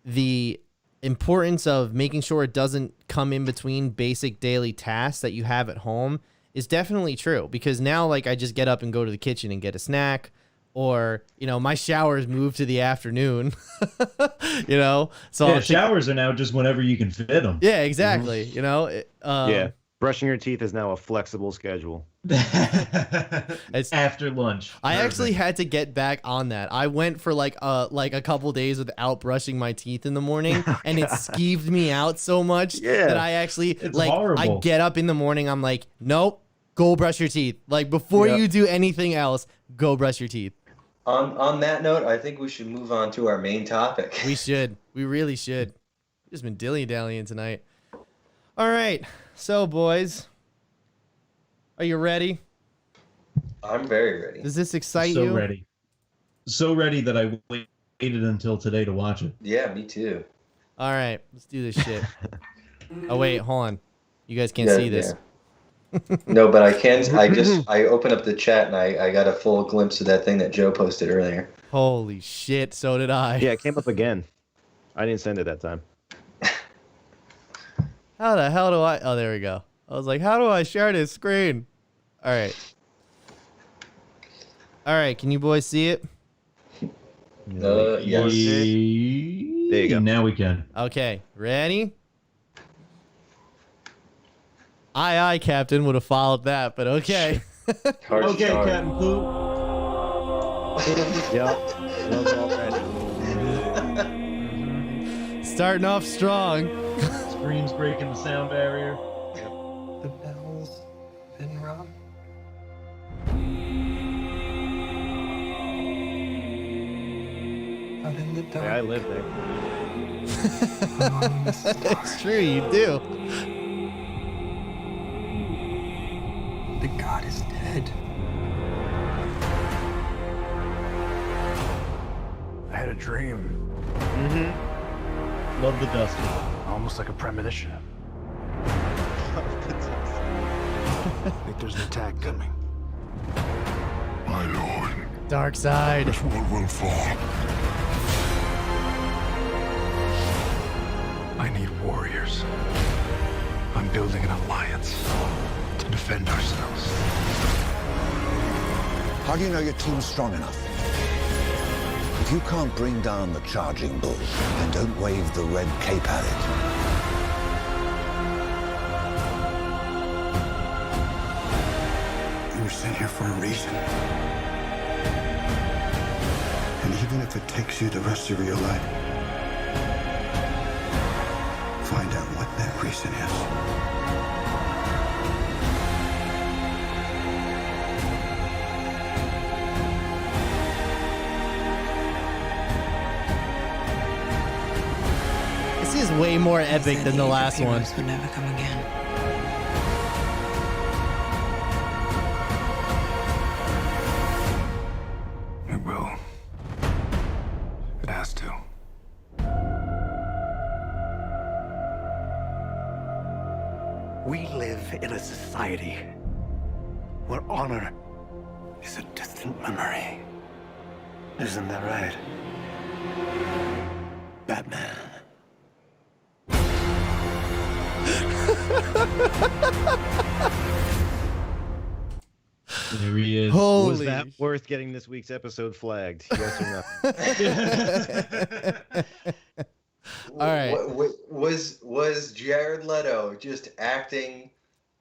the importance of making sure it doesn't come in between basic daily tasks that you have at home is definitely true, because now, like, I just get up and go to the kitchen and get a snack, or, my showers move to the afternoon, So showers are now just whenever you can fit them. Yeah, exactly. Yeah. Brushing your teeth is now a flexible schedule. It's after lunch. I actually had to get back on that. I went for like a couple days without brushing my teeth in the morning, and it skeeved me out so much that I actually horrible. I get up in the morning, I'm like, nope, go brush your teeth. Like, before you do anything else, go brush your teeth. On that note, I think we should move on to our main topic. We should. We really should. We've just been dilly-dallying tonight. All right. So, boys, are you ready? I'm very ready. Does this excite you? So ready. So ready that I waited until today to watch it. Yeah, me too. All right, let's do this shit. Oh, wait, hold on. You guys can't see this. Yeah. No, but I can. I opened up the chat and I got a full glimpse of that thing that Joe posted earlier. Holy shit, so did I. Yeah, it came up again. I didn't send it that time. How the hell do I? Oh, there we go. I was like, how do I share this screen? All right. All right. Can you boys see it? Yes. There you go. Now we can. Okay. Ready? Aye, Captain would have followed that, but okay. Hard Okay, start. Captain Poop. Yep. Love already. Starting off strong. Screams breaking the sound barrier. The bell's been rung. Out in the dark. I live there. among the stars. It's true, you do. The god is dead. I had a dream, Love the dusty. almost like a premonition. I think there's an attack coming. My lord, Dark side. this world will fall. I need warriors. I'm building an alliance to defend ourselves. How do you know your team's strong enough? If you can't bring down the charging bull, then don't wave the red cape at it. You were sent here for a reason. And even if it takes you the rest of your life, find out what that reason is. This is way more epic than the last one. Heroes would never come again. It will. It has to. We live in a society where honor is a distant memory. Isn't that right? Batman. There he is. Holy. Was that worth getting this week's episode flagged? Yes or no? All right. Was Jared Leto just acting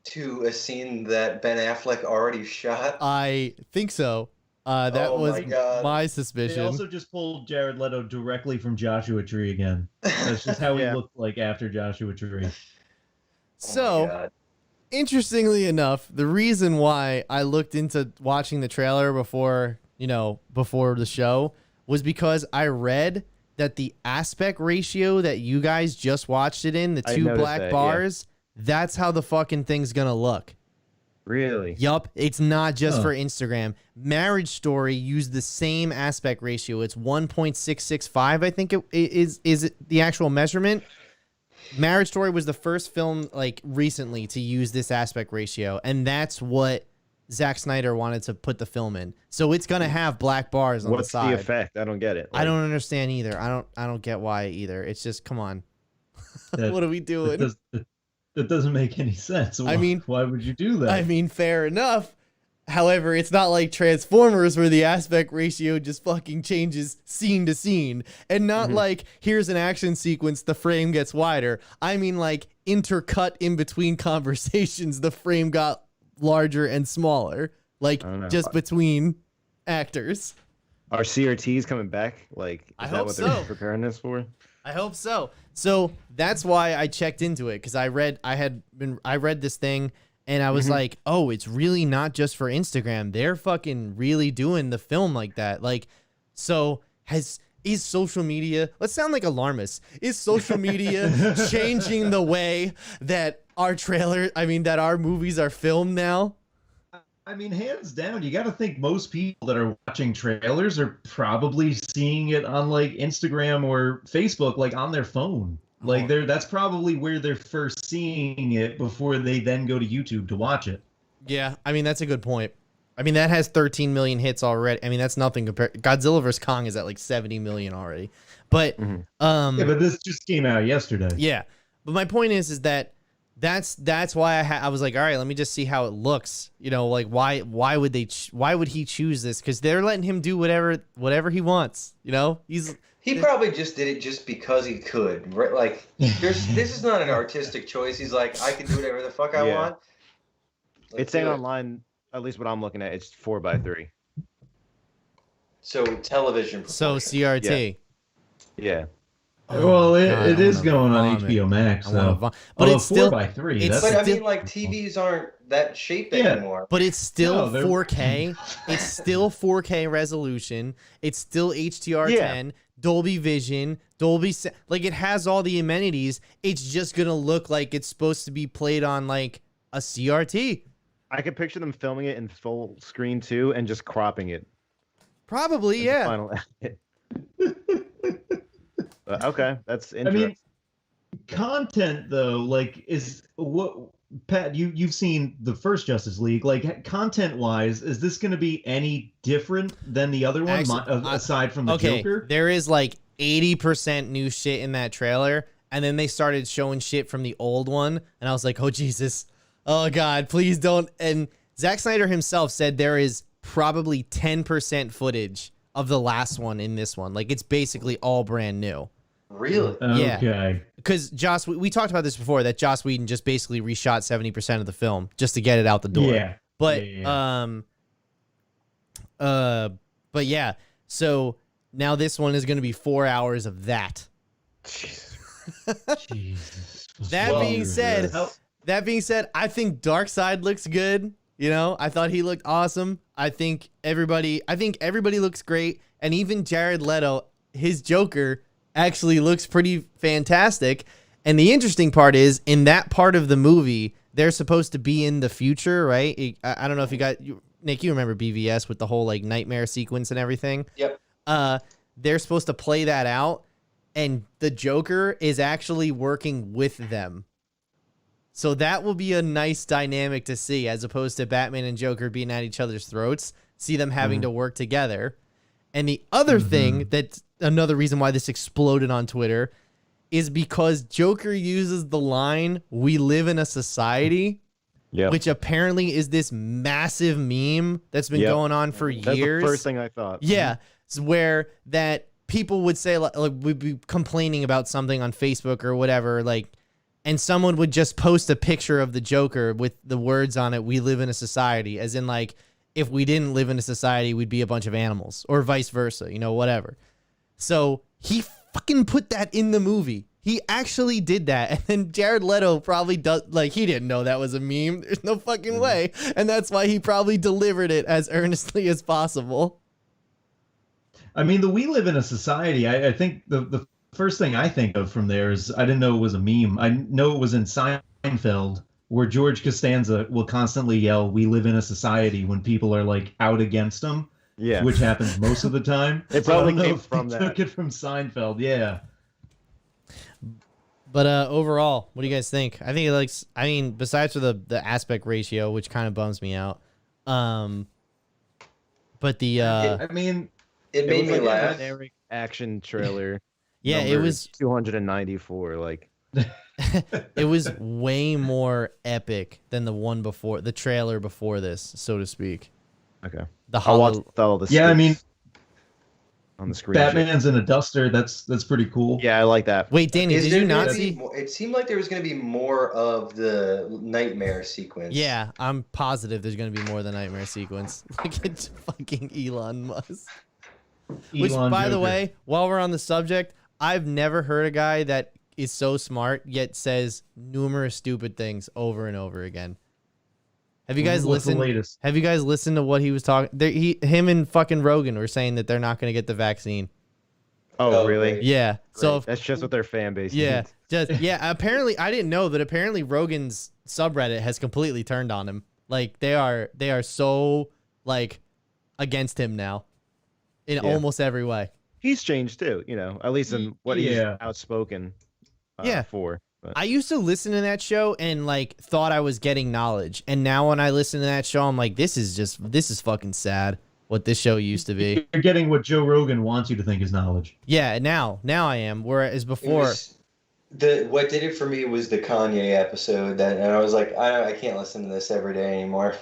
to a scene that Ben Affleck already shot? I think so. That Oh was my God. my They suspicion. also just pulled Jared Leto directly from Joshua Tree again. That's just how he Yeah. looked like after Joshua Tree. So, Oh my God. interestingly enough, the reason why I looked into watching the trailer before the show was because I read that the aspect ratio that you guys just watched it in, the I two noticed black that, yeah. bars, that's how the fucking thing's gonna look. Really? Yup, it's not just Huh. for Instagram. Marriage Story used the same aspect ratio. It's 1.665, I think it is it the actual measurement. Marriage Story was the first film like recently to use this aspect ratio, and that's what Zack Snyder wanted to put the film in. So it's gonna have black bars on What's the side. the effect? I don't get it. I don't understand either. I don't get why either. It's just come on. That- What are we doing? That doesn't make any sense. I mean- why would you do that? I mean, fair enough. However, it's not like Transformers where the aspect ratio just fucking changes scene to scene. And not like, here's an action sequence, the frame gets wider. I mean, like, intercut in between conversations, the frame got larger and smaller. Like, I don't know. just between actors. Are CRTs coming back? Like, I is that hope what so. they're preparing this for? I hope so. So that's why I checked into it, because I read this thing and I was like, oh, it's really not just for Instagram. They're fucking really doing the film like that. Like, so is social media, let's sound like alarmists. Is social media changing the way that that our movies are filmed now? I mean, hands down, you got to think most people that are watching trailers are probably seeing it on like Instagram or Facebook, like on their phone. Like that's probably where they're first seeing it before they then go to YouTube to watch it. Yeah, I mean, that's a good point. I mean, that has 13 million hits already. I mean, that's nothing compared. Godzilla vs. Kong is at like 70 million already. But Yeah, but this just came out yesterday. yeah. But my point is that That's why I was like, all right, let me just see how it looks. You know, like why would he choose this? Because they're letting him do whatever he wants. You know, he probably just did it just because he could. Right? Like this is not an artistic choice. He's like, I can do whatever the fuck I want. It's saying online, at least what I'm looking at, it's 4:3. So television. So CRT. Yeah. Well, it is going on HBO Max, but it's still 4:3. But I mean, like TVs aren't that shape anymore. But it's still 4K. It's still 4K resolution. It's still HDR10, Dolby Vision, like it has all the amenities. It's just gonna look like it's supposed to be played on like a CRT. I could picture them filming it in full screen too, and just cropping it. Probably, yeah. Final okay, that's interesting. I mean, content though, like, is what Pat? You've seen the first Justice League. Like, content wise, is this going to be any different than the other one, aside from the Joker? There is like 80% new shit in that trailer, and then they started showing shit from the old one, and I was like, oh Jesus, oh God, please don't. And Zack Snyder himself said there is probably 10% footage of the last one in this one. Like, it's basically all brand new. Really? Yeah. Okay. Because we talked about this before, that Joss Whedon just basically reshot 70% of the film just to get it out the door. Yeah. But but yeah. So now this one is going to be 4 hours of that. Jesus. That being said, I think Darkseid looks good. You know, I thought he looked awesome. I think everybody looks great, and even Jared Leto, his Joker, actually looks pretty fantastic. And the interesting part is, in that part of the movie, they're supposed to be in the future, right? I don't know if Nick, you remember BVS with the whole like nightmare sequence and everything. Yep. They're supposed to play that out, and the Joker is actually working with them. So that will be a nice dynamic to see, as opposed to Batman and Joker being at each other's throats, see them having to work together. And the other thing, that's another reason why this exploded on Twitter, is because Joker uses the line, "We live in a society," which apparently is this massive meme that's been going on for years. That's the first thing I thought. Yeah, it's where that people would say, like we'd be complaining about something on Facebook or whatever, like, and someone would just post a picture of the Joker with the words on it, "We live in a society," as in like, if we didn't live in a society, we'd be a bunch of animals, or vice versa, you know, whatever. So he fucking put that in the movie. He actually did that. And then Jared Leto probably does, like, he didn't know that was a meme. There's no fucking way. And that's why he probably delivered it as earnestly as possible. I mean, the "We live in a society," I think the first thing I think of from there is, I didn't know it was a meme. I know it was in Seinfeld, where George Costanza will constantly yell, "We live in a society," when people are like out against him. Yeah, which happens most of the time. It probably came from that. Took it from Seinfeld, yeah. But overall, what do you guys think? I think it looks. I mean, besides for the aspect ratio, which kind of bums me out. But the I mean, it made me laugh. Action trailer. Yeah, it was 294. Like, it was way more epic than the one before, the trailer before this, so to speak. Okay. I'll watch all the I mean, on the screen. Batman's in a duster. That's pretty cool. Yeah, I like that. Wait, Danny, did you not see? It seemed like there was going to be more of the nightmare sequence. Yeah, I'm positive there's going to be more of the nightmare sequence. Look at fucking Elon Musk. Which, by the way, while we're on the subject, I've never heard a guy that is so smart yet says numerous stupid things over and over again. Have you guys listened? Have you guys listened to what he was talking? Him and fucking Rogan were saying that they're not going to get the vaccine. Oh, really? Yeah. Great. So that's just what their fan base. Yeah. Needs. Apparently, I didn't know that. Apparently, Rogan's subreddit has completely turned on him. Like, they are so like against him now, in almost every way. He's changed too, you know, at least in what he's outspoken for. But. I used to listen to that show and like thought I was getting knowledge. And now when I listen to that show, I'm like, this is fucking sad what this show used to be. You're getting what Joe Rogan wants you to think is knowledge. Yeah, now I am. Whereas before What did it for me was the Kanye episode and I was like, I can't listen to this every day anymore.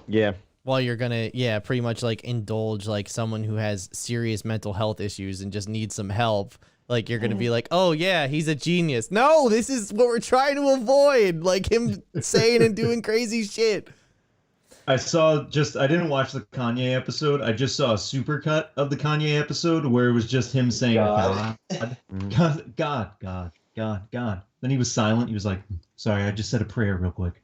Yeah. Well, you're gonna, pretty much like indulge like someone who has serious mental health issues and just needs some help. Like you're gonna be like, oh yeah, he's a genius. No, this is what we're trying to avoid. Like him saying and doing crazy shit. I didn't watch the Kanye episode. I just saw a supercut of the Kanye episode where it was just him saying God, God, God, God, God. Then he was silent. He was like, sorry, I just said a prayer real quick.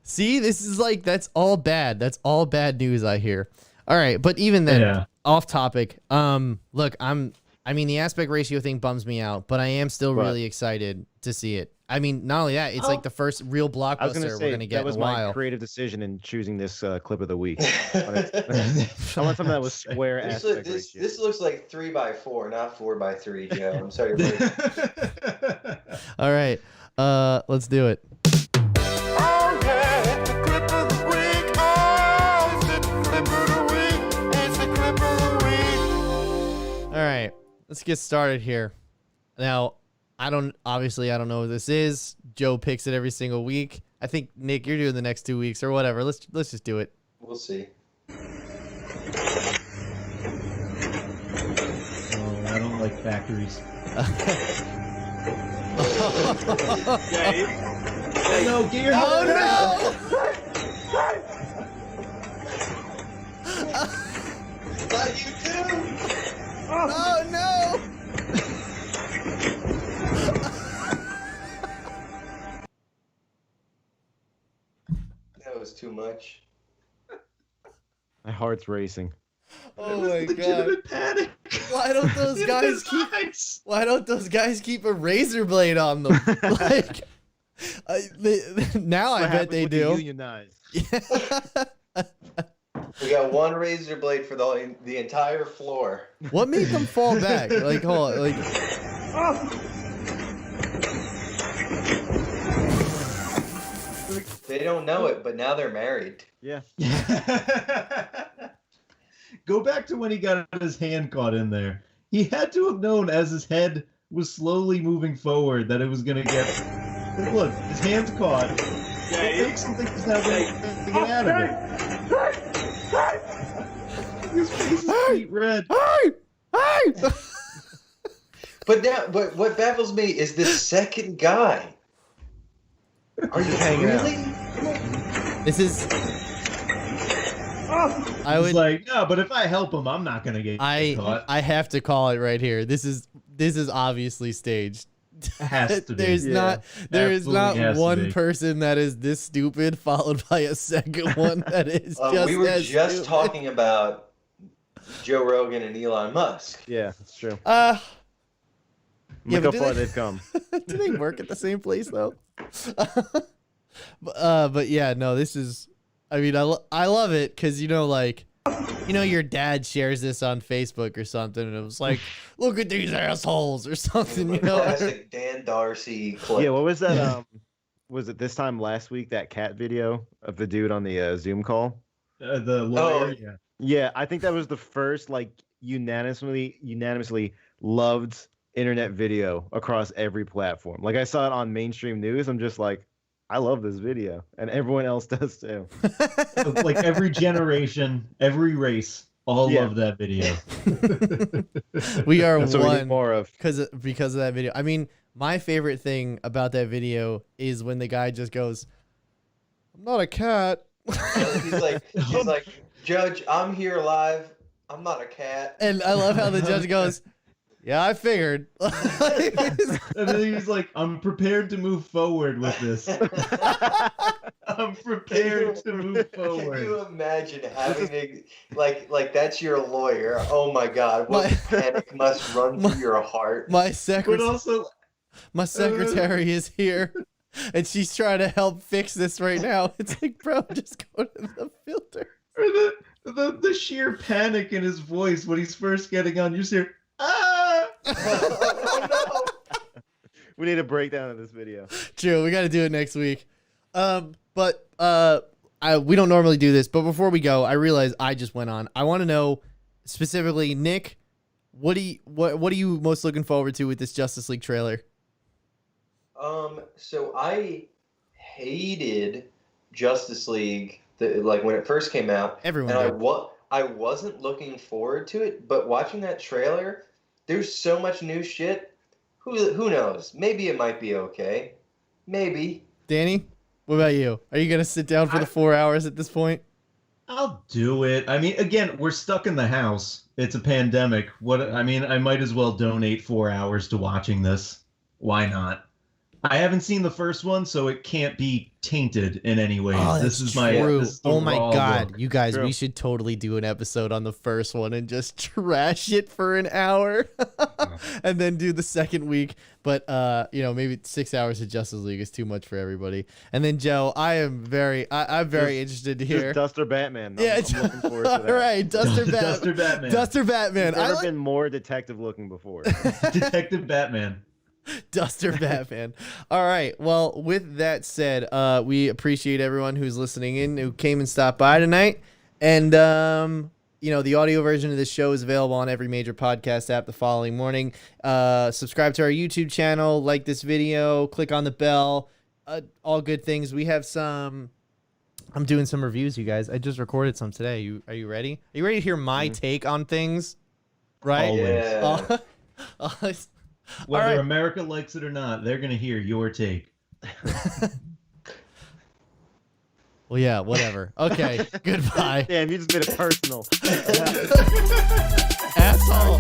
See, this is like, that's all bad. That's all bad news I hear. All right, but even then, off topic. Look, I mean, the aspect ratio thing bums me out, but I am still really excited to see it. I mean, not only that, it's like the first real blockbuster we're gonna get in a while. That was my creative decision in choosing this clip of the week. I want something that was square aspect ratio. This looks like 3x4, not 4x3, Joe. I'm sorry to break. All right, let's do it. Oh yeah, it's the clip of the week. Oh, it's the clip of the week. It's the clip of the week. All right, let's get started here. Now, I don't know what this is. Joe picks it every single week. I think Nick, you're doing the next 2 weeks or whatever. Let's just do it. We'll see. Oh, I don't like factories. No, get your Oh no! Not you too. Oh no! That was too much. My heart's racing. Oh my god! Legitimate panic. Why don't those guys keep? Why don't those guys keep a razor blade on them? Like, now I bet they do. Unionize. We got one razor blade for the entire floor. What made them fall back? Like, hold on, like. They don't know it, but now they're married. Yeah. Go back to when he got his hand caught in there. He had to have known as his head was slowly moving forward that it was going to get... Look, his hand's caught. It makes him think he's not going to get out of it. His face is beet red. Hey! But what baffles me is this second guy. Are you really? This is... I was would like, no, but if I help him, I'm not gonna get caught. I have to call it right here. This is obviously staged. It has to be. There is not one person that is this stupid, followed by a second one that is just. We were as just stupid. talking about Joe Rogan and Elon Musk. Yeah, that's true. Yeah, Look how far they've come. Do they work at the same place though? But yeah, no, this is. I mean, I love it because your dad shares this on Facebook or something, and it was like, look at these assholes or something, you know. Classic Dan Darcy clip. Yeah, what was that? Was it this time last week, that cat video of the dude on the Zoom call? The lawyer. Oh. Yeah, I think that was the first unanimously loved internet video across every platform. Like I saw it on mainstream news. I'm just like, I love this video, and everyone else does too. Like every generation, every race, all love that video. We are That's what we need one more of. because of that video. I mean, my favorite thing about that video is when the guy just goes, "I'm not a cat." He's like, Judge, I'm here live. I'm not a cat. And I love how the judge goes, "Yeah, I figured." And then he's like, I'm prepared to move forward with this. I'm prepared to move forward. Can you imagine having to, like that's your lawyer? Oh my God, what panic must run through your heart? My But secretary also, is here, and she's trying to help fix this right now. It's like, bro, just go to the filter. or the sheer panic in his voice when he's first getting on, you just hear, ah! Oh, no. We need a breakdown of this video. True, we got to do it next week. But we don't normally do this, but before we go, I realize I just went on. I want to know specifically, Nick, what are you most looking forward to with this Justice League trailer? So I hated Justice League, like when it first came out. Everyone and did. I wasn't looking forward to it, but watching that trailer, there's so much new shit. Who knows? Maybe it might be okay. Maybe. Danny, what about you? Are you gonna sit down for the 4 hours at this point? I'll do it. I mean, again, we're stuck in the house. It's a pandemic. I might as well donate 4 hours to watching this. Why not? I haven't seen the first one, so it can't be tainted in any way. Oh, this is true. this is the Oh my raw God, look. you guys, True. we should totally do an episode on the first one and just trash it for an hour, and then do the second week. But maybe 6 hours of Justice League is too much for everybody. And then Joe, I'm very interested to hear. Just Duster Batman. Yeah, I'm looking forward to that. all right, Duster Batman. Duster Batman. Duster Batman. He's never been more detective looking before. Detective Batman. Duster Batman. All right. Well, with that said, we appreciate everyone who's listening in, who came and stopped by tonight. And, the audio version of this show is available on every major podcast app the following morning. Subscribe to our YouTube channel, like this video, click on the bell, all good things. We have I'm doing some reviews, you guys. I just recorded some today. Are you ready? Are you ready to hear my take on things? Right? Always. Always. Whether All right. America likes it or not, they're going to hear your take. Well, yeah, whatever. Okay, goodbye. Damn, you just made it personal. Asshole.